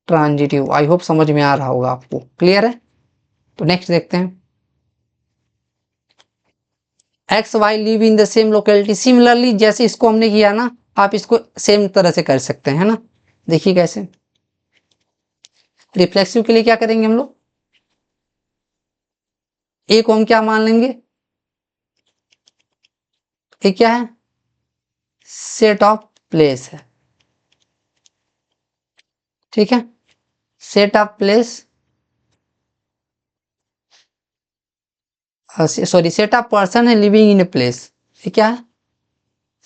transitive. I hope समझ में आ रहा होगा आपको, क्लियर है। तो नेक्स्ट देखते हैं, x y live in the same locality. Similarly जैसे इसको हमने किया ना, आप इसको सेम तरह से कर सकते हैं, है ना। देखिए कैसे, रिफ्लेक्सिव के लिए क्या करेंगे हम लोग, ए को हम क्या मान लेंगे, ये क्या है, सेट ऑफ प्लेस है। ठीक है, set of place, sorry set of person है लिविंग इन ए प्लेस। ये क्या है,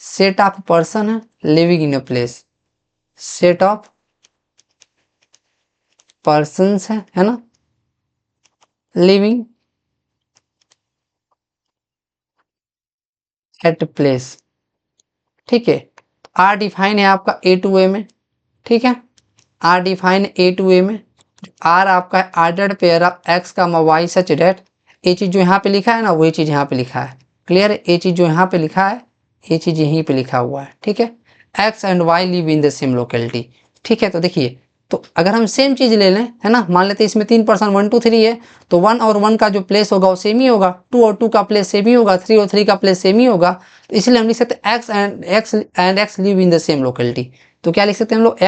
सेट ऑफ पर्सन है living in a place, set of persons है ना, लिविंग एट प्लेस। ठीक है, आर डिफाइन है आपका ए टू ए में। ठीक है, R define a to A में, आर आपका ऑर्डर्ड पेयर ऑफ एक्स का वाई सच डेट, ये चीज जो यहाँ पे लिखा है ना वही चीज यहाँ पे लिखा है। क्लियर है, ये चीज जो यहाँ पे लिखा है ये चीज यहीं पे लिखा हुआ है। ठीक है, x and y live in the same locality. ठीक है, तो देखिए तो अगर हम सेम चीज ले लें, है ना, मान लेते हैं इसमें 3% 1 2 3 है, तो 1 और 1 का जो प्लेस होगा वो सेम ही होगा, 2 और 2 का प्लेस सेम ही होगा, 3 और 3 का प्लेस सेम ही होगा। तो इसलिए हम लिख सकते हैं x live in the same locality. तो क्या लिख सकते हैं हम लोग,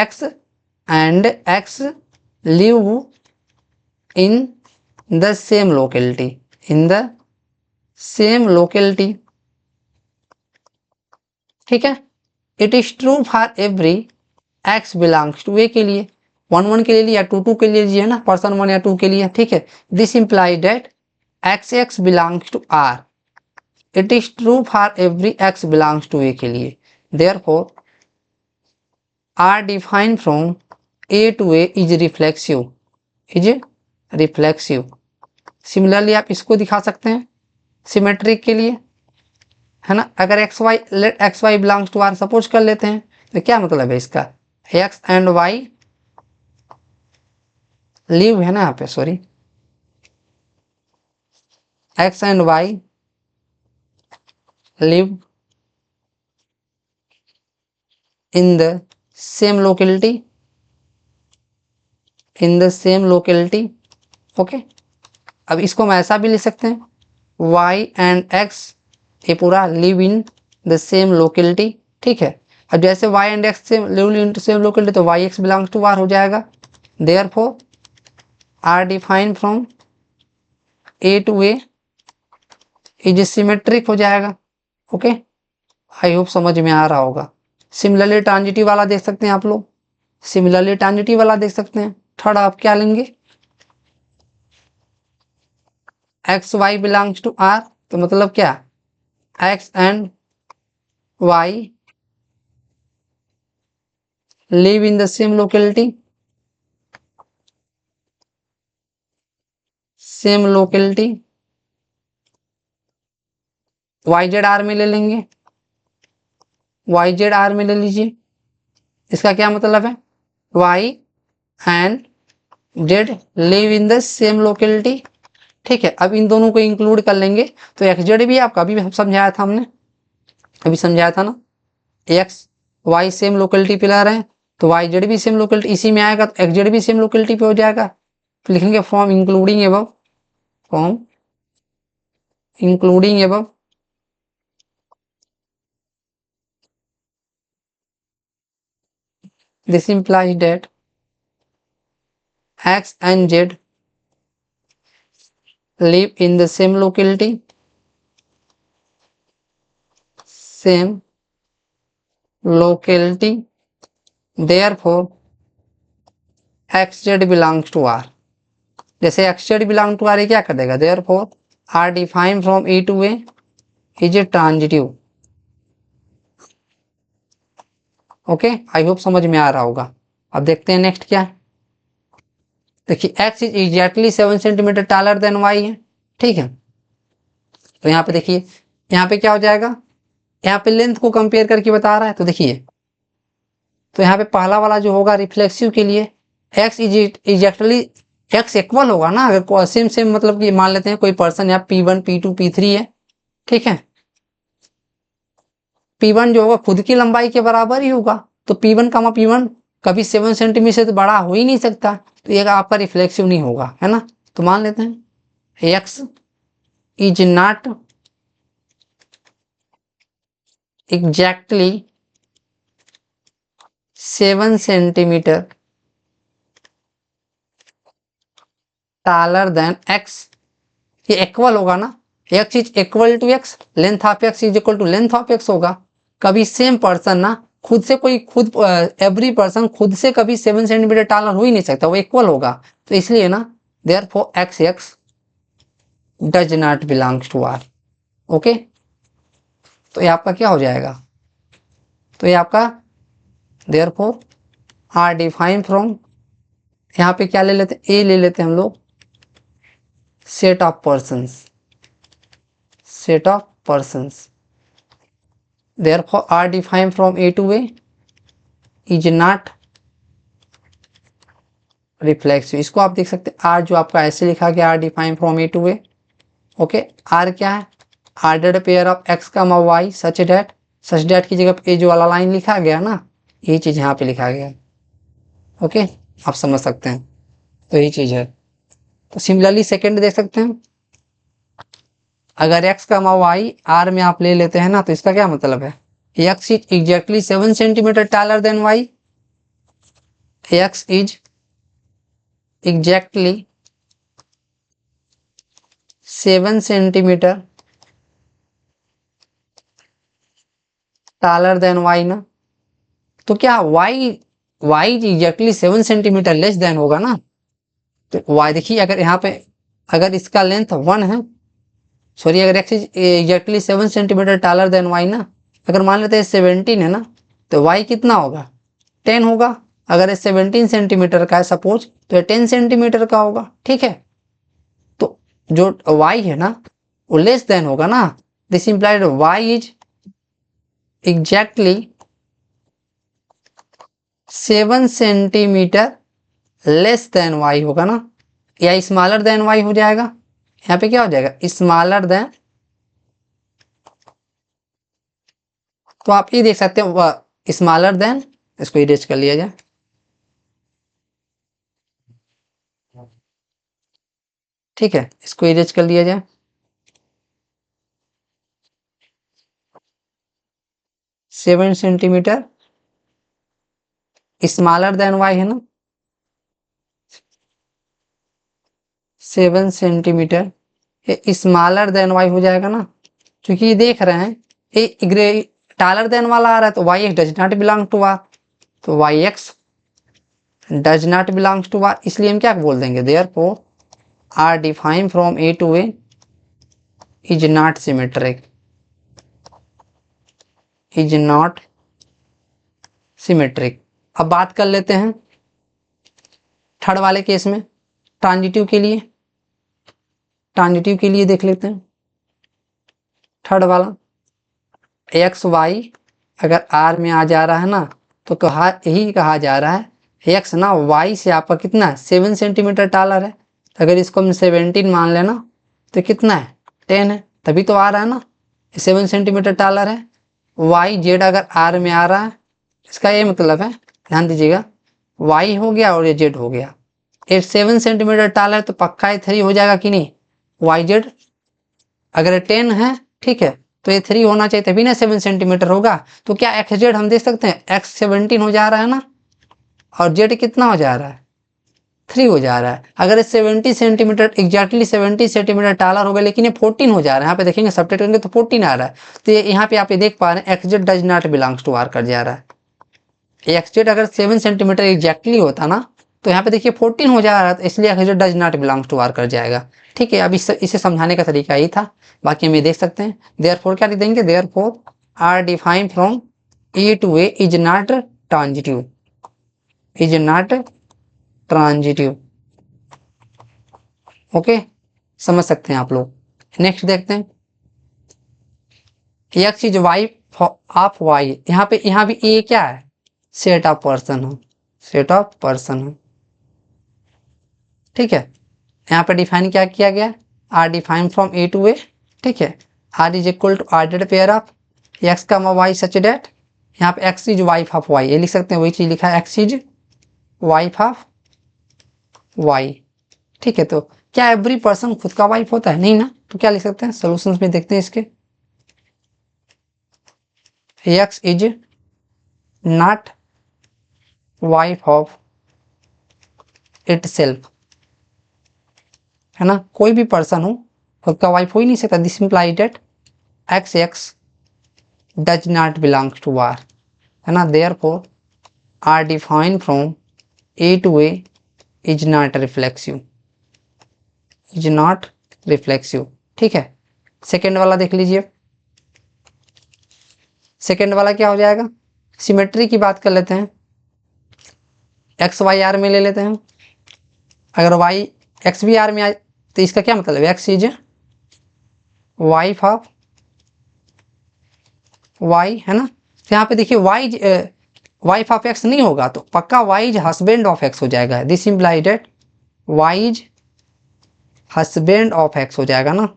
x live in the same locality, in the same locality. ठीक है, it is true for every x belongs to A के लिए, 1 1 के लिए या 2 2 के लिए लीजिए ना, पर्सन 1 या 2 के लिए। ठीक है, this implies that x belongs to r, it is true for every x belongs to A के लिए। Therefore r define from a to a is reflexive, is reflexive. Similarly आप इसको दिखा सकते हैं सिमेट्रिक के लिए, है ना। अगर x y belongs to R suppose कर लेते हैं, तो क्या मतलब है इसका, एक्स एंड वाई लिव, है ना यहाँ पे, sorry, x and y live in the same locality, in the same locality. Okay, अब इसको हम ऐसा भी लिख सकते हैं, y एंड x ये पूरा live in the same locality. ठीक है, अब जैसे y एंड x से लिव इन सेम लोकेलिटी, तो y x belongs to r हो जाएगा। Therefore r define from a to a is symmetric हो जाएगा। ओके, आई होप समझ में आ रहा होगा। सिमिलरली ट्रांजिटिव वाला देख सकते हैं आप लोग, सिमिलरली ट्रांजिटिव वाला देख सकते हैं। थर्ड आप क्या लेंगे, x y belongs to R, तो मतलब क्या, x and y live in the same locality, same locality, y z R में ले लेंगे, वाई जेड आर में ले लीजिए। इसका क्या मतलब है, y and z live in the same locality. ठीक है, अब इन दोनों को इंक्लूड कर लेंगे, तो एक्स जेड भी आपका अभी समझाया था हमने, अभी समझाया था ना, एक्स वाई सेम लोकेलिटी पे ला रहे हैं, तो वाई जेड भी सेम लोकेलिटी इसी में आएगा, तो एक्स जेड भी सेम लोकेलिटी पे हो जाएगा। तो लिखेंगे from including above, from including above this implies that x and z live in the same locality, same locality, therefore xz belongs to r। जैसे xz belong to r, ये क्या कर देगा, therefore r defined from a to a is a transitive। Okay, I hope समझ में आ रहा होगा। अब देखते हैं नेक्स्ट क्या है। देखिए x is exactly 7 centimetre taller than y है। ठीक है, तो यहाँ पे देखिए, यहाँ पे क्या हो जाएगा, यहाँ पे लेंथ को कंपेयर करके बता रहा है। तो देखिए, तो यहाँ पे पहला वाला जो होगा रिफ्लेक्सिव के लिए x is exactly, x equal होगा ना, अगर सेम सेम मतलब कि मान लेते हैं कोई पर्सन यहाँ P1 P2 P3 है। ठीक है, P1 जो होगा खुद की लंबाई के बराबर ही होगा, तो P1 का P1 कभी 7 सेंटीमीटर से तो बड़ा हो ही नहीं सकता, तो ये आपका रिफ्लेक्सिव नहीं होगा, है ना। तो मान लेते हैं x is not exactly 7 centimetre taller than x, ये इक्वल होगा ना, x is equal to x, length of x is equal to length of x होगा। कभी सेम पर्सन ना खुद से कोई खुद एवरी पर्सन खुद से कभी 7 सेंटीमीटर टालर हो ही नहीं सकता, वो इक्वल होगा। तो इसलिए ना therefore x does not belongs to r। Okay, तो ये आपका क्या हो जाएगा, तो ये आपका देयरफॉर r डिफाइन फ्रॉम, यहाँ पे क्या ले लेते हैं, a ले लेते हैं हम लोग, set of persons, set of persons, therefore r defined from a to a is not reflexive। इसको आप देख सकते हैं, r जो आपका ऐसे लिखा गया, r defined from a to a। Okay, r क्या है, ordered pair of x y such that की जगह पे जो वाला लाइन लिखा गया ना, ये चीज यहाँ पे लिखा गया। ओके, आप समझ सकते हैं, तो यही चीज है। तो सिमिलरली सेकेंड देख सकते हैं, अगर x का y r में आप ले लेते हैं ना, तो इसका क्या मतलब है, x is exactly 7 centimetre taller than y, x is exactly 7 centimetre taller than y ना, तो क्या y is exactly 7 centimetre less than होगा ना। तो y देखिए, अगर यहाँ पे अगर इसका लेंथ 1 है, सॉरी अगर x is exactly 7 centimetre taller than y ना, अगर मान लेते हैं 17 है ना, तो y कितना होगा, 10 होगा। अगर ये 17 सेंटीमीटर का है सपोज, तो ये 10 सेंटीमीटर का होगा, ठीक है। तो जो y है ना वो लेस देन होगा ना, this implied y is exactly 7 centimetre less than y होगा ना, या स्मॉलर देन y हो जाएगा। यहाँ पे क्या हो जाएगा, स्मॉलर देन, तो आप ये देख सकते हो स्मॉलर देन, इसको इरेज कर लिया जाए, ठीक है, इसको इरेज कर लिया जाए। 7 सेंटीमीटर स्मॉलर देन y है ना, 7 सेंटीमीटर ये स्मॉलर देन y हो जाएगा ना, क्योंकि ये देख रहे हैं ये टॉलर देन वाला आ रहा है, तो y x does not belong to r, तो y x does not belongs to r, इसलिए हम क्या बोल देंगे, therefore r defined from a to a is not symmetric, is not symmetric. अब बात कर लेते हैं थर्ड वाले केस में, ट्रांजिटिव के लिए, ट्रांजिटिव के लिए देख लेते हैं थर्ड वाला, एक्स वाई अगर आर में आ जा रहा है ना, तो यही कहा जा रहा है एक्स ना वाई से आपका कितना है, 7 सेंटीमीटर टॉलर है, अगर इसको हम 17 मान लेना तो कितना है, 10 है, तभी तो आ रहा है ना, 7 सेंटीमीटर टॉलर है। वाई जेड अगर आर में आ रहा है, इसका ये मतलब है, ध्यान दीजिएगा, वाई हो गया और ये जेड हो गया, ये 7 सेंटीमीटर टॉलर तो पक्का ये 3 हो जाएगा कि नहीं, वाई जेड अगर 10 है, ठीक है, तो ये 3 होना चाहिए तभी ना 7 सेंटीमीटर होगा। तो क्या एक्स जेड हम देख सकते हैं, एक्स 17 हो जा रहा है ना, और जेड कितना हो जा रहा है, 3 हो जा रहा है। अगर 70 सेंटीमीटर एग्जैक्टली 70 सेंटीमीटर टॉलर होगा, लेकिन ये 14 हो जा रहा है, यहाँ पे देखेंगे सब्ट्रैक्ट करेंगे तो 14 आ रहा है, तो ये यहाँ पे आप ये देख पा रहे हैं x z does not belongs to R कर जा रहा है। एक्स जेड अगर 7 सेंटीमीटर एग्जैक्टली होता ना, तो यहाँ पे देखिए 14 हो जा रहा था, इसलिए x z does not belongs to R कर जाएगा, ठीक है। अब इसे समझाने का तरीका यही था, बाकी हम ये देख सकते हैं, देयरफॉर क्या लिख देंगे, therefore R defined from A to A is not transitive, is not transitive, okay, समझ सकते हैं आप लोग। नेक्स्ट देखते हैं, x is Y of Y, यहाँ भी ए क्या है, सेट ऑफ पर्सन है, सेट ऑफ पर्सन है, ठीक है। यहाँ पे डिफाइन क्या किया गया, R define from A to A, ठीक है, R is equal to ordered pair of x का वाई सच डेट, यहाँ पे x is wife of y, ये लिख सकते हैं, वही चीज लिखा है, x is wife of y, ठीक है। तो क्या एवरी पर्सन खुद का वाइफ होता है, नहीं ना, तो क्या लिख सकते हैं, सोल्यूशन में देखते हैं इसके, x is not wife of it self, है ना, कोई भी पर्सन हो खुद का वाइफ हो ही नहीं सकता, this imply that x x does not belongs to R, है ना, therefore R define from A to A is not reflexive, is not reflexive, ठीक है। सेकेंड वाला देख लीजिए, सेकेंड वाला क्या हो जाएगा, सिमेट्री की बात कर लेते हैं, एक्स वाई आर में ले लेते हैं, अगर वाई एक्स भी आर में आए तो इसका क्या मतलब, x is wife of y, है ना, तो यहाँ पे देखिए वाई वाइफ ऑफ एक्स नहीं होगा, तो पक्का Y is husband of X हो जाएगा, this imply that Y is husband of X हो जाएगा ना,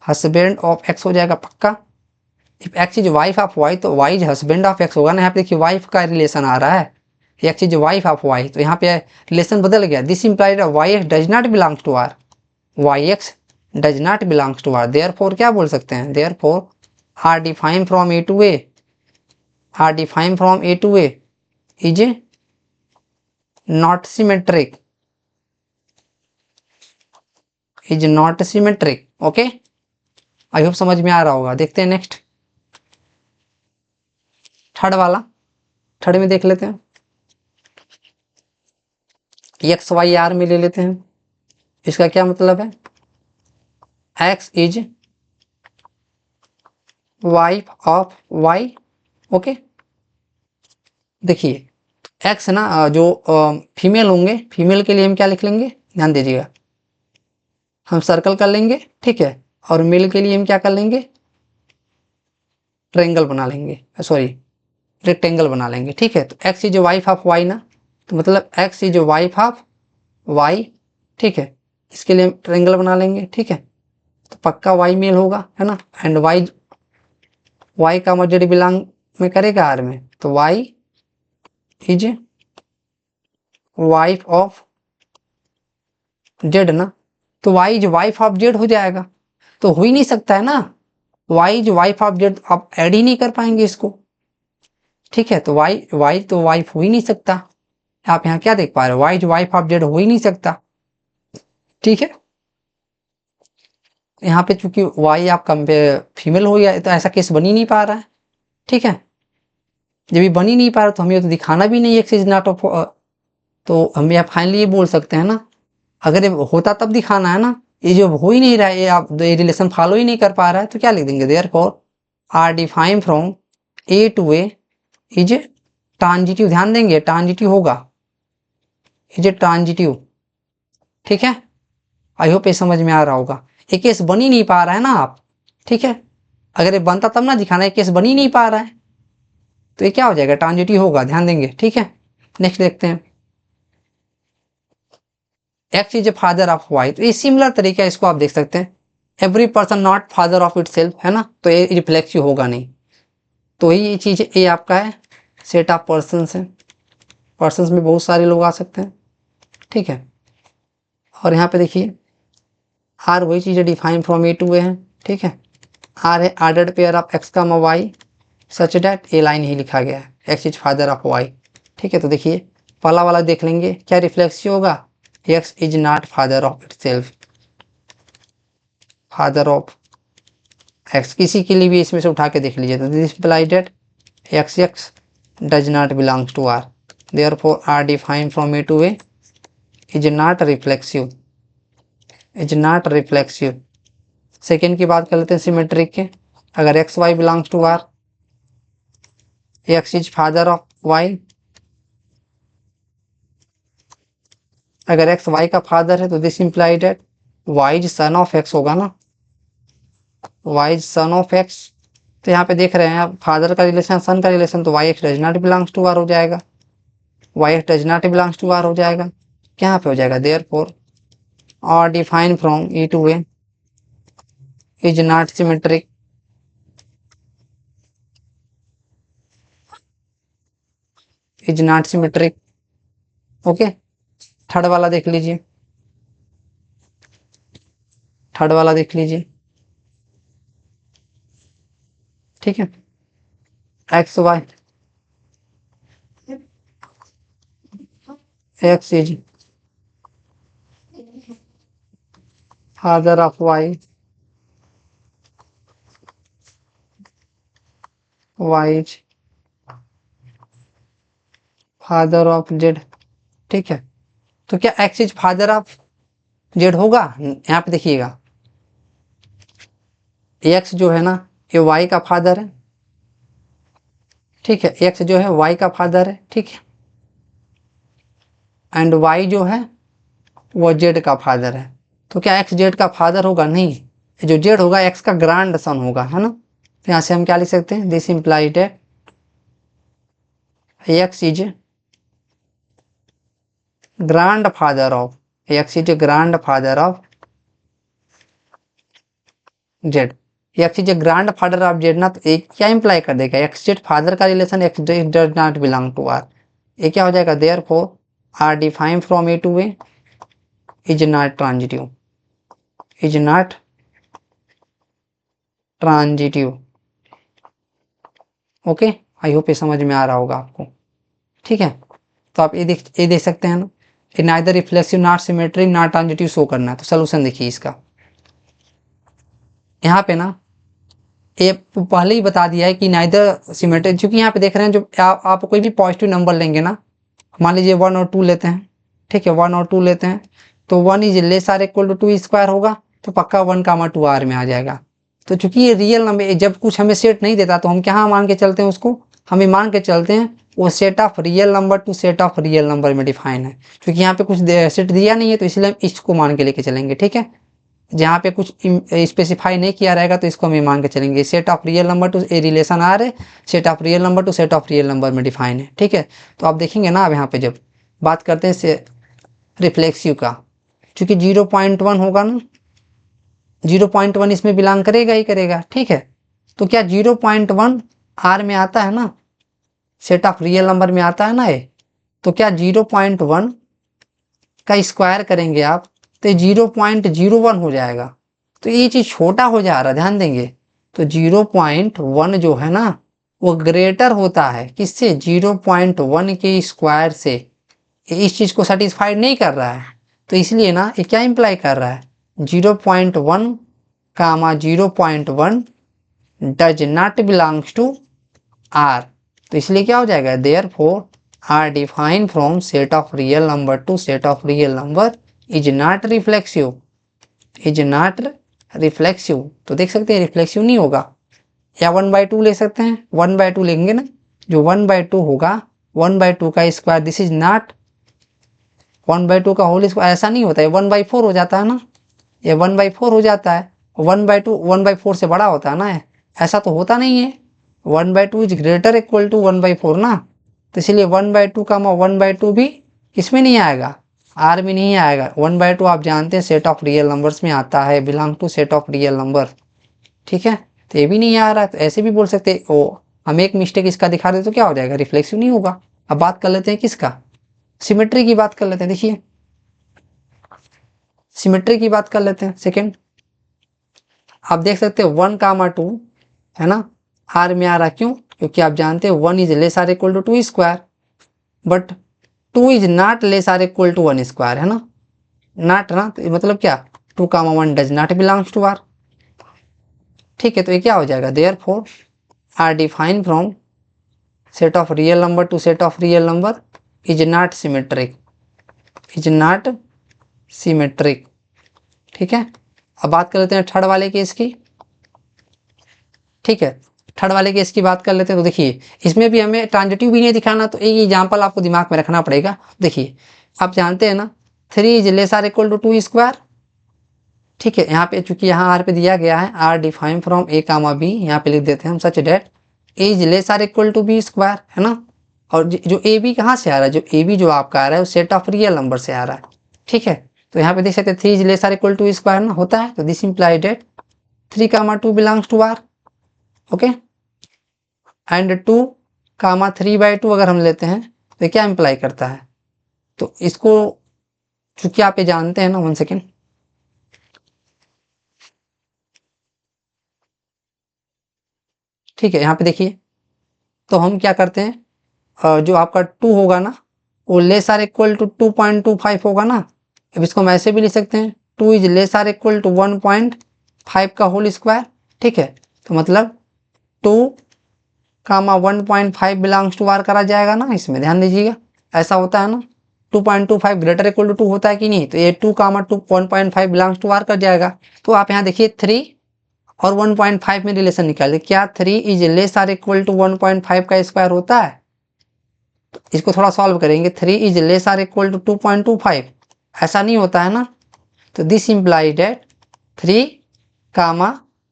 हस्बैंड ऑफ एक्स हो जाएगा पक्का। If X is wife of Y, तो Y is husband of x होगा ना, यहाँ पे देखिए वाइफ का रिलेशन आ रहा है, x is wife of Y, तो यहाँ पे रिलेशन बदल गया। This implied y x does not belongs to R, y x does not belongs to R, therefore क्या बोल सकते हैं, therefore R define from A to A, R define from A to A is not symmetric, is not symmetric. Okay, I hope समझ में आ रहा होगा। देखते हैं नेक्स्ट थर्ड वाला, थर्ड में देख लेते हैं। एक्स वाई आर में ले लेते हैं। इसका क्या मतलब है, x is wife of y. Okay, देखिए एक्स ना जो फीमेल होंगे, फीमेल के लिए हम क्या लिख लेंगे, ध्यान दीजिएगा, हम सर्कल कर लेंगे, ठीक है, और मेल के लिए हम क्या कर लेंगे, ट्रायंगल बना लेंगे, सॉरी रेक्टेंगल बना लेंे, ठीक है। तो x is wife of y ना, तो मतलब x is wife of y, ठीक है, इसके लिए हम ट्रायंगल बना लेंगे, ठीक है। तो पक्का वाई मेल होगा, है ना, एंड वाई का मजर बिलोंग में करेगा आर में, तो Y is wife of z ना, तो Y is wife of z हो जाएगा। तो हो ही नहीं सकता है ना, y is wife of z, आप ऐड ही नहीं कर पाएंगे इसको, ठीक है। तो वाई तो वाइफ हो ही नहीं सकता। आप यहाँ क्या देख पा रहे हो, y is wife of z हो ही नहीं सकता, ठीक है। यहाँ पे चूंकि वाई आप फीमेल हो गया, तो ऐसा केस बन ही नहीं पा रहा है, ठीक है। जब ये बन ही नहीं पा रहा तो हमें तो दिखाना भी नहीं एक्स इज नॉट ऑफ, तो हम यहाँ फाइनली ये बोल सकते हैं ना, अगर ये होता तब दिखाना है ना, ये जो हो ही नहीं रहा है, ये आप ये रिलेशन फॉलो ही नहीं कर पा रहा है, तो क्या लिख देंगे, therefore R define from A to A is transitive, ध्यान देंगे ट्रांजिटिव होगा, इज ट्रांजिटिव, ठीक है। आई होप ये समझ में आ रहा होगा। एक केस बन ही नहीं पा रहा है ना आप, ठीक है, अगर ये बनता तब ना दिखाना, एक केस बन ही नहीं पा रहा है, तो ये क्या हो जाएगा, ट्रांजिटिव होगा, ध्यान देंगे, ठीक है। नेक्स्ट देखते हैं, x is a father of Y, तो ये सिमिलर तरीका है, इसको आप देख सकते हैं, every person not father of it self, है ना, तो ये रिफ्लेक्सिव होगा नहीं, तो ये चीज ये आपका है सेट ऑफ पर्सन है, पर्सन में बहुत सारे लोग आ सकते हैं, ठीक है। और यहाँ पे देखिए आर वही चीज़ define from A to A है, ठीक है। आर है आर्डर्ड पेयर ऑफ एक्स का Y such that, a line ही लिखा गया है, x is father of y, ठीक है। तो देखिए पहला वाला देख लेंगे, क्या रिफ्लेक्सिव होगा, x is not father of it self, father of x, किसी के लिए भी इसमें से उठा के देख लीजिए, तो this implies that x does not belongs to R, therefore R define from A to A is not reflexive, is not reflexive. Second की बात कर लेते हैं सिमेट्रिक के, अगर x y belongs to R, x is father of y, अगर x y का father है तो this implied that y is son of x होगा ना, y is son of x. तो यहाँ पे देख रहे हैं आप फादर का रिलेशन सन का रिलेशन, तो y x does not belongs to R हो जाएगा, y x does not belongs to R हो जाएगा, क्या पे हो जाएगा, therefore R define from A to A is not symmetric, is not symmetric. Okay, third वाला देख लीजिए, थर्ड वाला देख लीजिए, ठीक है। X y, x is father of y, y is father of z, ठीक है। तो क्या x is father of Z होगा, यहाँ पे देखिएगा एक्स जो है ना ये वाई का फादर है, ठीक है, एक्स जो है वाई का फादर है, ठीक है, एंड वाई जो है वो जेड का फादर है, तो क्या एक्स जेड का फादर होगा, नहीं, जो जेड होगा एक्स का ग्रैंड सन होगा, है ना। तो यहाँ से हम क्या लिख सकते हैं, दिस इम्प्लाइड है x is grandfather of, x is grandfather of z, x is grandfather of z ना, तो एक क्या इंप्लाई कर देगा, एक्स जेड फादर का relation x z does not belong to R, ये क्या हो जाएगा, therefore R defined from A to A is not transitive, is not transitive. Okay, I hope ये समझ में आ रहा होगा आपको। ठीक है, तो आप ये देख सकते हैं ना, कि neither reflexive not symmetric not transitive show करना है। तो सोल्यूशन देखिए इसका, यहाँ पे ना ये पहले ही बता दिया है कि नाइदर सिमेट्रिक, क्योंकि यहाँ पे देख रहे हैं जो आप कोई भी पॉजिटिव नंबर लेंगे ना, मान लीजिए 1 और 2 लेते हैं, ठीक है 1 और 2 लेते हैं, तो 1 is less or equal to 2 square होगा, तो पक्का 1, 2 आर में आ जाएगा। तो चूंकि ये रियल नंबर, जब कुछ हमें सेट नहीं देता तो हम क्या मान के चलते हैं उसको, हमें मान के चलते हैं वो set of real number to set of real number में डिफाइन है। क्योंकि यहाँ पे कुछ सेट दिया नहीं है तो इसलिए हम इसको मान के लेके चलेंगे। ठीक है, जहाँ पे कुछ स्पेसिफाई नहीं किया रहेगा तो इसको हम मान के चलेंगे, set of real number to a relation R है, set of real number to set of real number में डिफाइन है। ठीक है, तो आप देखेंगे ना, अब यहाँ पे जब बात करते हैं से रिफ्लेक्सिव का, चूंकि 0.1 होगा ना, 0.1 इसमें बिलोंग करेगा ही करेगा। ठीक है, तो क्या 0.1 आर में आता है ना, सेट ऑफ रियल नंबर में आता है ना ये, तो क्या 0.1 का स्क्वायर करेंगे आप तो 0.01 हो जाएगा। तो ये चीज छोटा हो जा रहा है, ध्यान देंगे। तो 0.1 जो है ना वो ग्रेटर होता है किससे, 0.1 के स्क्वायर से। इस चीज को सेटिस्फाइड नहीं कर रहा है, तो इसलिए ना ये क्या इंप्लाई कर रहा है, 0.1 comma 0.1 does not belongs to R. तो इसलिए क्या हो जाएगा, therefore R define from set of real number to set of real number is not reflexive, is not reflexive. तो देख सकते हैं रिफ्लेक्सिव नहीं होगा, या 1/2 ले सकते हैं, 1/2 लेंगे ना, जो 1/2 होगा 1/2 का स्क्वायर, दिस इज नॉट 1/2 का होल स्क्वायर, ऐसा नहीं होता है, 1/4 हो जाता है ना, ये 1/4 हो जाता है, 1/2 1/4 से बड़ा होता है ना, ऐसा तो होता नहीं है, 1/2 इज ग्रेटर इक्वल टू 1/4 ना। तो इसलिए 1/2 का 1/2 भी इसमें नहीं आएगा, आर में नहीं आएगा। 1/2 आप जानते हैं सेट ऑफ रियल नंबर्स में आता है, belong to set of real number. ठीक है, तो ये भी नहीं आ रहा, तो ऐसे भी बोल सकते ओ, हम एक मिस्टेक इसका दिखा दे तो क्या हो जाएगा, रिफ्लेक्सिव नहीं होगा। अब बात कर लेते हैं किसका, सिमेट्री की बात कर लेते हैं। देखिए सिमेट्री की बात कर लेते हैं सेकेंड, आप देख सकते हैं 1, 2 है ना, आर में आ रहा, क्यों, क्योंकि आप जानते हैं 1 is less or equal to 2 square, but 2 is not less or equal to 1 square, है ना, नॉट ना, तो मतलब क्या 2, 1 does not belongs to R. ठीक है, तो ये क्या हो जाएगा, therefore R define from set of real number to set of real number is not symmetric, is not symmetric. ठीक है, अब बात कर लेते हैं थर्ड वाले केस की। ठीक है, थर्ड वाले केस की बात कर लेते हैं। तो देखिए इसमें भी हमें ट्रांजिटिव भी नहीं दिखाना, तो एक एग्जांपल आपको दिमाग में रखना पड़ेगा। देखिए आप जानते हैं ना 3 is less or equal to 2 square. ठीक है, यहाँ पे चूंकि यहाँ आर पे दिया गया है R define from A comma B, यहाँ पे लिख देते हैं हम such that A is less or equal to B square, है ना। और जो ए बी कहाँ से आ रहा है, जो ए बी जो आपका आ रहा है वो सेट ऑफ रियल नंबर से आ रहा है। ठीक है, तो यहाँ पे देख सकते हैं 3 is less or equal to square ना होता है, तो this imply that 3, 2 belongs to R. Okay, and 2, 3/2 अगर हम लेते हैं तो क्या इंप्लाई करता है, तो इसको चूंकि आप ये जानते हैं ना, 1 सेकेंड, ठीक है यहाँ पे देखिए, तो हम क्या करते हैं, जो आपका 2 होगा ना वो लेस आर इक्वल टू 2.25 होगा ना। अब इसको हम ऐसे भी लिख सकते हैं 2 is less or equal to 1.5 का होल स्क्वायर। ठीक है, तो मतलब 2, 1.5 बिलोंग्स टू आर करा जाएगा ना, इसमें ध्यान दीजिएगा ऐसा होता है ना, 2.25 ग्रेटर इक्वल टू 2 होता है कि नहीं, तो ये 2, 1.5 बिलोंग्स टू आर कर जाएगा। तो आप यहाँ देखिए 3 और 1.5 में रिलेशन निकाले, क्या 3 is less or equal to 1.5 का स्क्वायर होता है। तो इसको थोड़ा सॉल्व करेंगे, 3 is less or equal to 2.25, ऐसा नहीं होता है ना। तो this imply that 3,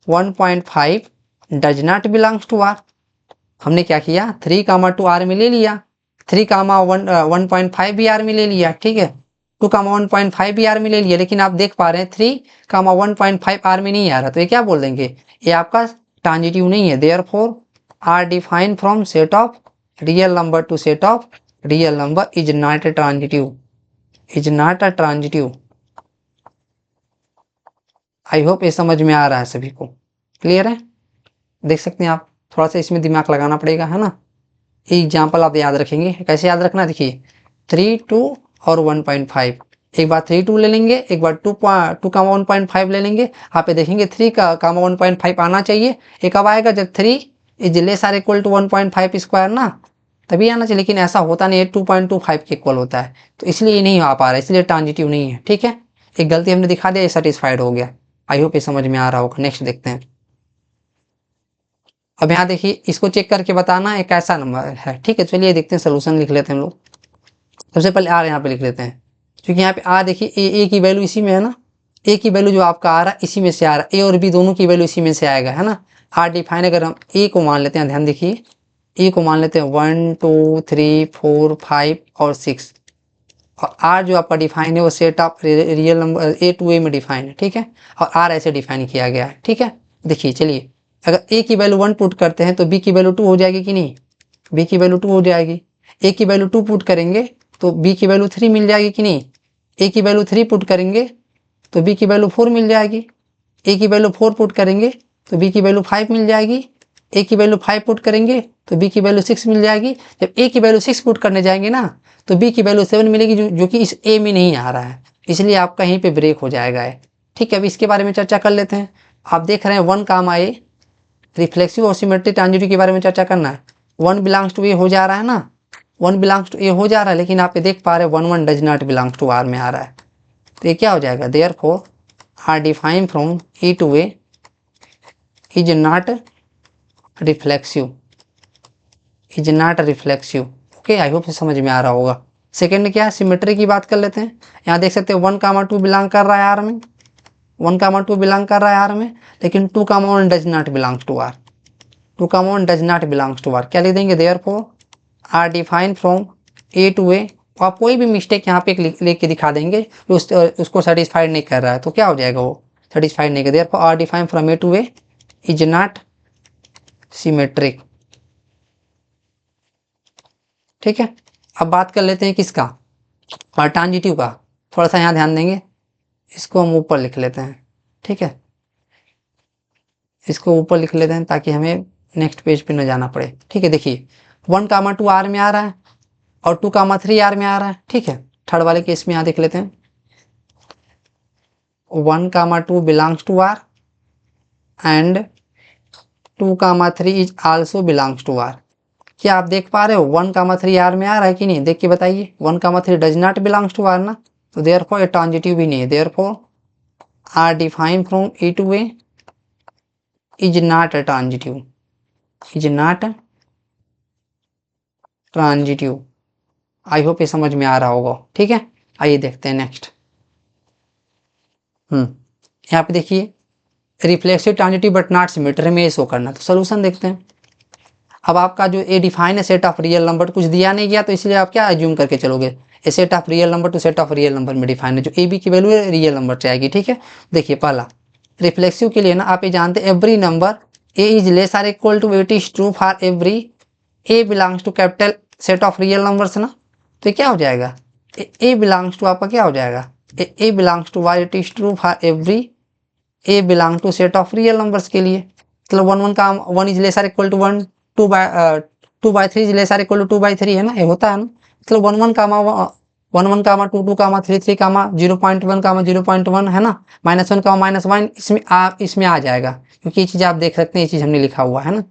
1.5 does not belongs to R. हमने क्या किया 3, 2 आर में ले लिया, 3, 1.5 भी आर में ले लिया। ठीक है, 2, 1.5 भी आर में ले लिया, लेकिन आप देख पा रहे हैं 3, 1.5 आर में नहीं आ रहा, तो ये क्या बोल देंगे, ये आपका ट्रांजिटिव नहीं है। Therefore R define from set of real number to set of real number is not a transitive, is not a transitive. I hope ये समझ में आ रहा है सभी को, क्लियर है। देख सकते हैं आप, थोड़ा सा इसमें दिमाग लगाना पड़ेगा, है ना। एग्जाम्पल आप याद रखेंगे, कैसे याद रखना, देखिए 3 2 और 1.5, एक बार 3 2 ले लेंगे, एक बार 2 कामा 1.5 ले लेंगे। आप ये देखेंगे 3 का कामा 1.5 आना चाहिए। ये कब आएगा, जब 3 is less or equal to 1.5 square ना, तभी आना चाहिए। लेकिन ऐसा होता नहीं है, 2.25 के इक्वल होता है, तो इसलिए ये नहीं आ पा रहा है, इसलिए ट्रांजिटिव नहीं है। ठीक है, एक गलती हमने दिखा दिया, ये सेटिस्फाइड हो गया। आई होप ये समझ में आ रहा होगा। नेक्स्ट देखते हैं। अब यहाँ देखिए, इसको चेक करके बताना एक ऐसा नंबर है। ठीक है, चलिए देखते हैं, सोल्यूशन लिख लेते हैं हम लोग। सबसे पहले आर यहाँ पे लिख लेते हैं, क्योंकि यहाँ पे आ देखिए ए की वैल्यू इसी में है ना, ए की वैल्यू जो आपका आ रहा है इसी में से आ रहा है, ए और बी दोनों की वैल्यू इसी में से आएगा, है ना। आर डिफाइन अगर हम ए को मान लेते हैं, ध्यान देखिए, ए को मान लेते हैं 1 2 3 4 5 और 6, और आर जो आपका डिफाइन है वो set of real number A to A में डिफाइन है। ठीक है, और आर ऐसे डिफाइन किया गया है। ठीक है, देखिए चलिए, अगर ए की वैल्यू 1 पुट करते हैं तो बी की वैल्यू 2 हो जाएगी कि नहीं, बी की वैल्यू 2 हो जाएगी। ए की वैल्यू 2 पुट करेंगे तो बी की वैल्यू 3 मिल जाएगी कि नहीं, ए की वैल्यू 3 पुट करेंगे तो बी की वैल्यू 4 मिल जाएगी। ए की वैल्यू 4 पुट करेंगे तो बी की वैल्यू 5 मिल जाएगी। ए की वैल्यू 5 पुट करेंगे तो बी की वैल्यू 6 मिल जाएगी। जब ए की वैल्यू 6 पुट करने जाएंगे ना, तो बी की वैल्यू 7 मिलेगी, जो कि इस ए में नहीं आ रहा है, इसलिए आपका यहीं पे ब्रेक हो जाएगा है। ठीक है, अब इसके बारे में चर्चा कर लेते हैं। आप देख रहे हैं 1 कामा ए, रिफ्लेक्सिव और सिमेट्रिक ट्रांजिटिव के बारे में चर्चा करना है। 1 बिलोंग्स टू ए हो जा रहा है ना, 1 बिलोंग्स टू ए हो जा रहा है, लेकिन आप ये देख पा रहे हैं 1 1 does not belongs to R में आ रहा है, तो ये क्या हो जाएगा, therefore R define from A to A is not reflexive, is not reflexive. Okay, I hope से समझ में आ रहा होगा। सेकेंड क्या है, सिमेट्री की बात कर लेते हैं। यहाँ देख सकते हैं 1 कामा 2 बिलोंग कर रहा है आर में, 1 कामा 2 बिलोंग कर रहा है आर में, लेकिन 2 comma 1 does not belongs to R, 2 comma 1 does not belongs to R. क्या लिख देंगे, therefore R define from A to A. आप कोई भी मिस्टेक यहाँ पे लेके दिखा देंगे उसको सेटिस्फाइड नहीं कर रहा है, तो क्या हो जाएगा, वो सेटिस्फाइड नहीं कर, therefore R define from A to A is not symmetric. ठीक है, अब बात कर लेते हैं किसका, ट्रांजिटिव का। थोड़ा सा यहाँ ध्यान देंगे, इसको हम ऊपर लिख लेते हैं। ठीक है, इसको ऊपर लिख लेते हैं ताकि हमें नेक्स्ट पेज पे न जाना पड़े। ठीक है, देखिए 1 कामा 2 आर में आ रहा है और 2 कामा 3 आर में आ रहा है। ठीक है, थर्ड वाले केस में यहाँ देख लेते हैं, 1 comma 2 belongs to R and 2 comma 3 is also belongs to R. क्या आप देख पा रहे हो 1 कामा 3 आर में आ रहा है कि नहीं, देख के बताइए। 1 comma 3 does not belongs to R ना, तो देयरफॉर ये ट्रांजिटिव भी नहीं है। Therefore R define from A to A is not a transitive, is not transitive. I hope ये समझ में आ रहा होगा। ठीक है, आइए देखते हैं नेक्स्ट। यहाँ पे देखिए reflexive transitive but not symmetry में शो करना, तो सोल्यूशन देखते हैं। अब आपका जो ए डिफाइन है सेट ऑफ रियल नंबर, कुछ दिया नहीं गया, तो इसलिए आप क्या एज्यूम करके चलोगे, A set of real number to set of real number में डिफाइन है, जो ए बी की वैल्यू है रियल नंबर से आएगी। ठीक है, देखिए पहला रिफ्लेक्सिव के लिए ना, आप ये जानते हैं every number a is less or equal to, it is true for every a belongs to capital set of real numbers ना, तो क्या हो जाएगा, ए बिलोंग्स टू आपका क्या हो जाएगा, A belongs to y, it is true for every A belong to set of real numbers के लिए। मतलब 1 1 का 1 is less or equal to 1, 2/3 is less or equal to 2/3 है ना, ये होता है ना। मतलब 1 1 कामा 1 1 कामा 2 2 कामा 3 3 कामा 0.1 कामा 0.1 है ना, -1 कामा -1 इसमें आ जाएगा, क्योंकि ये चीज़ आप देख सकते हैं, ये चीज़ हमने लिखा हुआ है ना,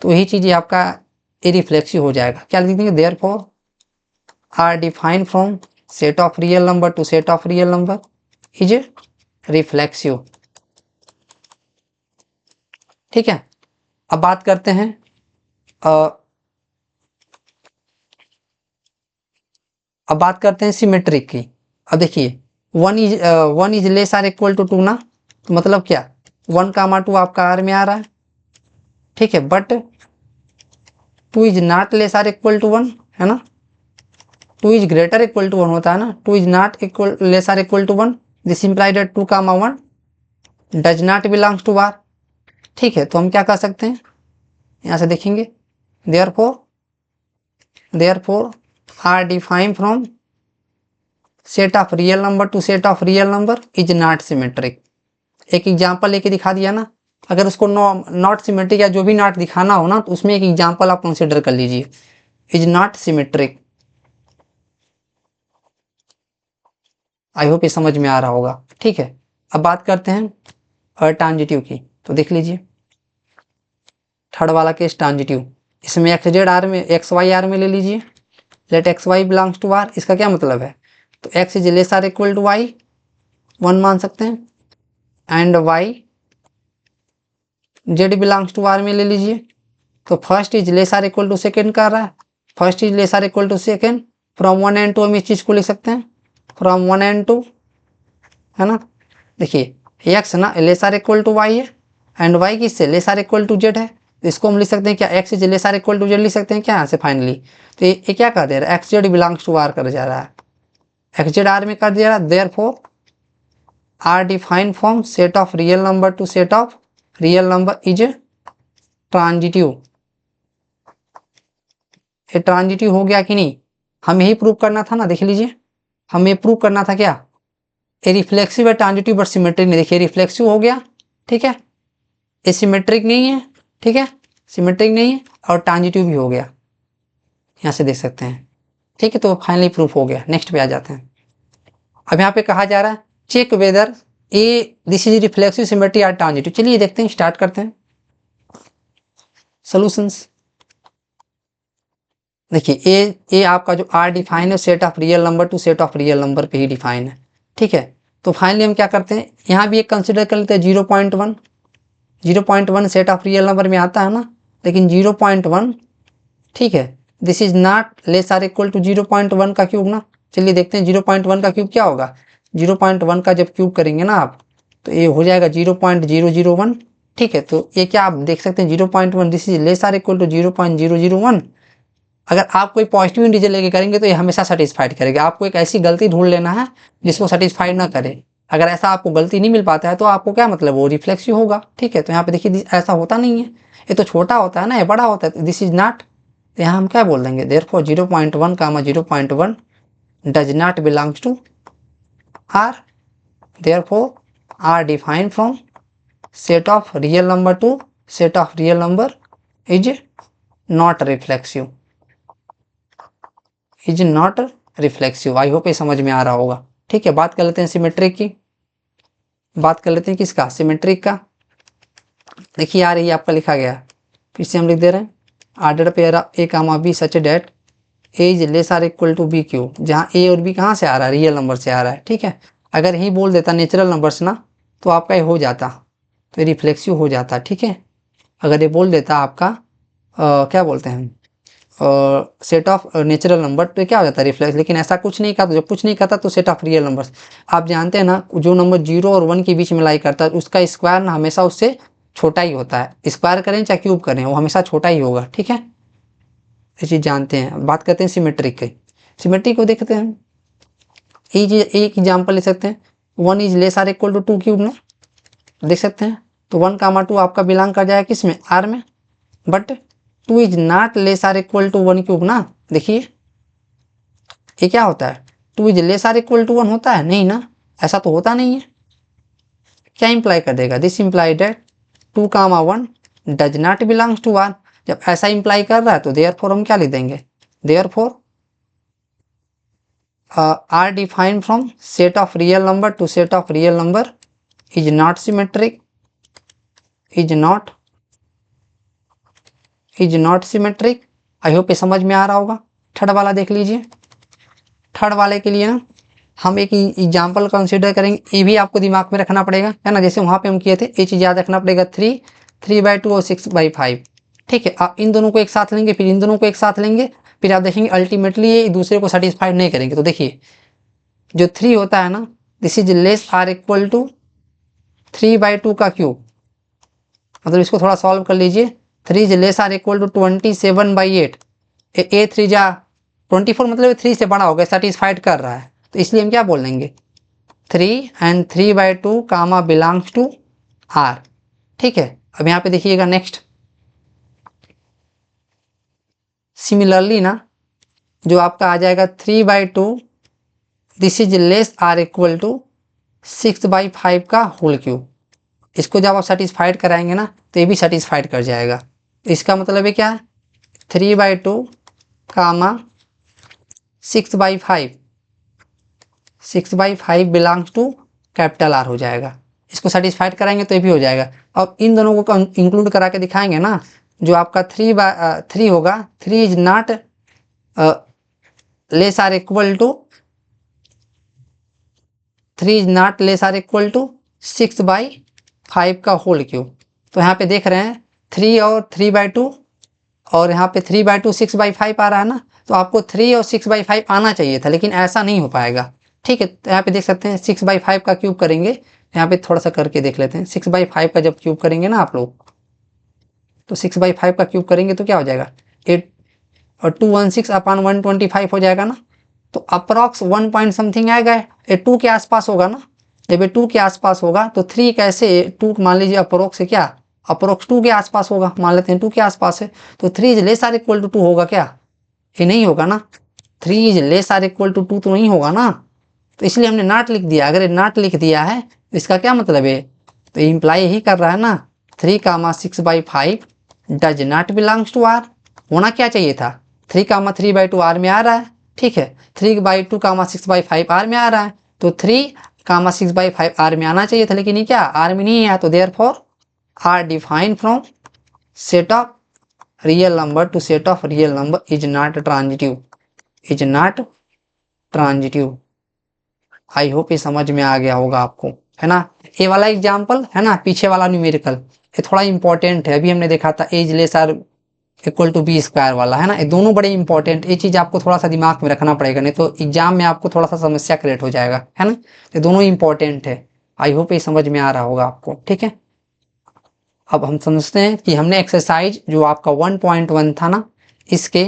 तो यही चीज़ आपका ए रिफ्लेक्सिव हो जाएगा। क्या लिख देंगे, therefore R define from set of real number to set of real number is reflexive. ठीक है, अब बात करते हैं सिमेट्रिक की। अब देखिए 1 is less or equal to 2 ना, तो मतलब क्या 1 कामा 2 आपका आर में आ रहा है। ठीक है, but 2 is not less or equal to 1 है ना, 2 इज ग्रेटर इक्वल टू 1 होता है ना, 2 is not equal less or equal to 1, this implied that 2 comma 1 does not belongs to R. ठीक है, तो हम क्या कर सकते हैं, यहाँ से देखेंगे, therefore R define from set of real number to set of real number is not symmetric. एक एग्जांपल लेके दिखा दिया ना, अगर उसको नॉट सिमेट्रिक या जो भी नॉट दिखाना हो ना, तो उसमें एक एग्जांपल आप कंसिडर कर लीजिए, is not symmetric. I hope ये समझ में आ रहा होगा। ठीक है, अब बात करते हैं ट्रांजिटिव की। तो देख लीजिए थर्ड वाला केस ट्रांजिटिव, इसमें एक्स जेड आर में एक्स वाई आर में ले लीजिए, let x y belongs to R. इसका क्या मतलब है, तो x is less or equal to y, one मान सकते हैं, and y z belongs to R में ले लीजिए। तो first is less or equal to second कर रहा है, first is less or equal to second, from one and to हम इस चीज को लिख सकते हैं, फ्रॉम वन एंड टू, है ना। देखिए एक्स ना less or equal to y है, एंड वाई किससे less or equal to z है, इसको हम लिख सकते हैं क्या, x is less or equal to z लिख सकते हैं क्या यहाँ से फाइनली। तो ये क्या कर दे रहा है, x z belongs to R कर जा रहा है, एक्स जेड आर में कर दिया रहा है, therefore R define from set of real number to set of real number is transitive. ये ट्रांजिटिव हो गया कि नहीं, हमें यही प्रूव करना था ना। देख लीजिए हमें प्रूव करना था क्या, ये रिफ्लेक्सिव है ट्रांजिटिव बट सिमेट्रिक नहीं। देखिए रिफ्लेक्सिव हो गया, ठीक है, ये सिमेट्रिक नहीं है, ठीक है, सिमेट्रिक नहीं है, और ट्रांजिटिव भी हो गया, यहाँ से देख सकते हैं। ठीक है, तो फाइनली प्रूफ हो गया। नेक्स्ट पे आ जाते हैं। अब यहाँ पे कहा जा रहा है check whether a this is reflexive symmetry or transitive. चलिए देखते हैं, स्टार्ट करते हैं सॉल्यूशंस। देखिए ए आपका जो आर डिफाइन है set of real number to set of real number पे ही डिफाइन है। ठीक है, तो फाइनली हम क्या करते हैं, यहाँ भी एक कंसिडर कर लेते हैं 0.1। 0.1 सेट ऑफ रियल नंबर में आता है ना, लेकिन 0.1, ठीक है, this is not less or equal to 0.1 का क्यूब ना। चलिए देखते हैं 0.1 का क्यूब क्या होगा। 0.1 का जब क्यूब करेंगे ना आप, तो ये हो जाएगा 0.001। ठीक है, तो ये क्या आप देख सकते हैं 0.1 this is less or equal to 0.001। अगर आप कोई पॉजिटिव इंटीजर लेके करेंगे तो ये हमेशा सेटिस्फाइड करेगा। आपको एक ऐसी गलती ढूंढ लेना है जिसको सेटिस्फाइड ना करे। अगर ऐसा आपको गलती नहीं मिल पाता है तो आपको क्या मतलब वो रिफ्लेक्सिव होगा। ठीक है, तो यहाँ पे देखिए ऐसा होता नहीं है, ये तो छोटा होता है ना, ये बड़ा होता है, दिस इज नॉट। तो यहाँ हम क्या बोल देंगे, therefore 0.1 comma 0.1 does not belongs to R, therefore R define from set of real number to set of real number is not reflexive, is not reflexive. I hope ये समझ में आ रहा होगा। ठीक है, बात कर लेते हैं सिमेट्रिक की, बात कर लेते हैं किसका, सिमेट्रिक का। देखिए यार ये आपका लिखा गया, फिर से हम लिख दे रहे हैं order pair a comma b such that A is less or equal to b cube, जहाँ ए और बी कहाँ से आ रहा है, रियल नंबर से आ रहा है। ठीक है, अगर ही बोल देता नेचुरल नंबर्स ना, तो आपका ये हो जाता, तो रिफ्लेक्सिव हो जाता। ठीक है, अगर ये बोल देता आपका क्या बोलते हैं सेट ऑफ नेचुरल नंबर, तो क्या हो जाता है रिफ्लेक्स। लेकिन ऐसा कुछ नहीं करता, जब कुछ नहीं करता तो सेट ऑफ रियल नंबर्स। आप जानते हैं ना, जो नंबर 0 और 1 के बीच में लाई करता है उसका स्क्वायर ना हमेशा उससे छोटा ही होता है। स्क्वायर करें चाहे क्यूब करें वो हमेशा छोटा ही होगा। ठीक है, ये चीज जानते हैं। बात करते हैं सिमेट्रिक की, सिमेट्रिक को देखते हैं। एक एग्जाम्पल ले सकते हैं, 1 is less or equal to 2 cube ना, देख सकते हैं। तो 1 कामा 2 आपका बिलोंग कर जाएगा किस में, आर में, but 2 is not less or equal to 1 cube ना। देखिए ये क्या होता है, 2 is less or equal to 1 होता है नहीं ना, ऐसा तो होता नहीं है। क्या इंप्लाई कर देगा, this imply that 2 comma 1 does not belongs to R. जब ऐसा इंप्लाई कर रहा है तो देयरफॉर हम क्या लिख देंगे, therefore R define from set of real number to set of real number is not symmetric, is not symmetric. I hope ये समझ में आ रहा होगा। थर्ड वाला देख लीजिए, थर्ड वाले के लिए ना हम एक एग्जाम्पल कंसिडर करेंगे, ये भी आपको दिमाग में रखना पड़ेगा, है ना। जैसे वहाँ पे हम किए थे, ये चीज़ याद रखना पड़ेगा, 3/2 और 6/5। ठीक है, आप इन दोनों को एक साथ लेंगे, फिर इन दोनों को एक साथ लेंगे, फिर आप देखेंगे अल्टीमेटली ये दूसरे को सेटिस्फाइड नहीं करेंगे। तो देखिए जो 3 होता है ना, this is less or equal to 3/2 का क्यूब, मतलब इसको थोड़ा सॉल्व कर लीजिए। 3 is less or equal to 27/8, ए 3 जा 24, मतलब 3 से बड़ा हो गया, सेटिस्फाइड कर रहा है, तो इसलिए हम क्या बोल देंगे 3 and 3/2 comma belongs to R. ठीक है, अब यहाँ पे देखिएगा नेक्स्ट, सिमिलरली ना जो आपका आ जाएगा 3/2 this is less or equal to 6/5 का होल क्यूब। इसको जब आप सेटिस्फाइड कराएंगे ना तो ये भी सेटिस्फाइड कर जाएगा। इसका मतलब है क्या, 3/2 कामा 6/5, 6/5 बिलोंग्स टू कैपिटल आर हो जाएगा। इसको सेटिस्फाइड कराएंगे तो ये भी हो जाएगा। अब इन दोनों को इंक्लूड करा के दिखाएंगे ना, जो आपका 3/3 होगा, 3 is not less or equal to 3 is not less or equal to 6/5 का होल क्यूब। तो यहाँ पे देख रहे हैं 3 और 3/2 और यहाँ पे 3/2 6/5 आ रहा है ना, तो आपको 3 और 6/5 आना चाहिए था, लेकिन ऐसा नहीं हो पाएगा। ठीक है, तो यहाँ पे देख सकते हैं 6/5 का क्यूब करेंगे, यहाँ पे थोड़ा सा करके देख लेते हैं। 6/5 का जब क्यूब करेंगे ना आप लोग, तो 6/5 का क्यूब करेंगे तो क्या हो जाएगा, 8 और 216/125 हो जाएगा ना। तो अप्रॉक्स 1 पॉइंट समथिंग आएगा, ये 2 के आसपास होगा ना। जब ये 2 के आसपास होगा तो 3 कैसे, 2 मान लीजिए अप्रोक्स है क्या, अप्रोक्स 2 के आसपास होगा, मान लेते हैं 2 के आसपास है, तो 3 is less or equal to 2 होगा क्या, ये नहीं होगा ना। 3 is less or equal to 2 तो नहीं होगा ना, तो इसलिए हमने नॉट लिख दिया। अगर ये नॉट लिख दिया है तो इसका क्या मतलब है, तो इम्प्लाई यही कर रहा है ना, 3, 6/5 does not belongs to R. होना क्या चाहिए था, 3, 3/2 आर में आ रहा है, ठीक है, 3/2, 6/5 आर में आ रहा है, तो 3, 6/5 आर में आना चाहिए था, लेकिन ये क्या आर में नहीं आया। तो therefore R defined from set of real number to set of real number is not transitive, is not transitive. I hope ये समझ में आ गया होगा आपको, है ना। ये वाला एग्जाम्पल है ना, पीछे वाला न्यूमेरिकल, ये थोड़ा इंपॉर्टेंट है। अभी हमने देखा था a is less or equal to B square वाला, है ना। ये दोनों बड़े इंपॉर्टेंट, ये चीज आपको थोड़ा सा दिमाग में रखना पड़ेगा, नहीं तो एग्जाम में आपको थोड़ा सा समस्या क्रिएट हो जाएगा, है ना। ये दोनों इंपॉर्टेंट है। आई होप ये समझ में आ रहा होगा आपको, ठीक है। अब हम समझते हैं कि हमने एक्सरसाइज जो आपका 1.1 था ना, इसके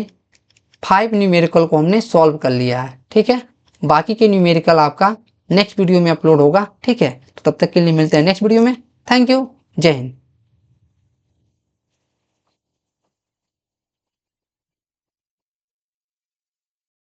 5 न्यूमेरिकल को हमने सॉल्व कर लिया है, ठीक है। बाकी के न्यूमेरिकल आपका नेक्स्ट वीडियो में अपलोड होगा, ठीक है। तो तब तक के लिए मिलते हैं नेक्स्ट वीडियो में। थैंक यू, जय हिंद।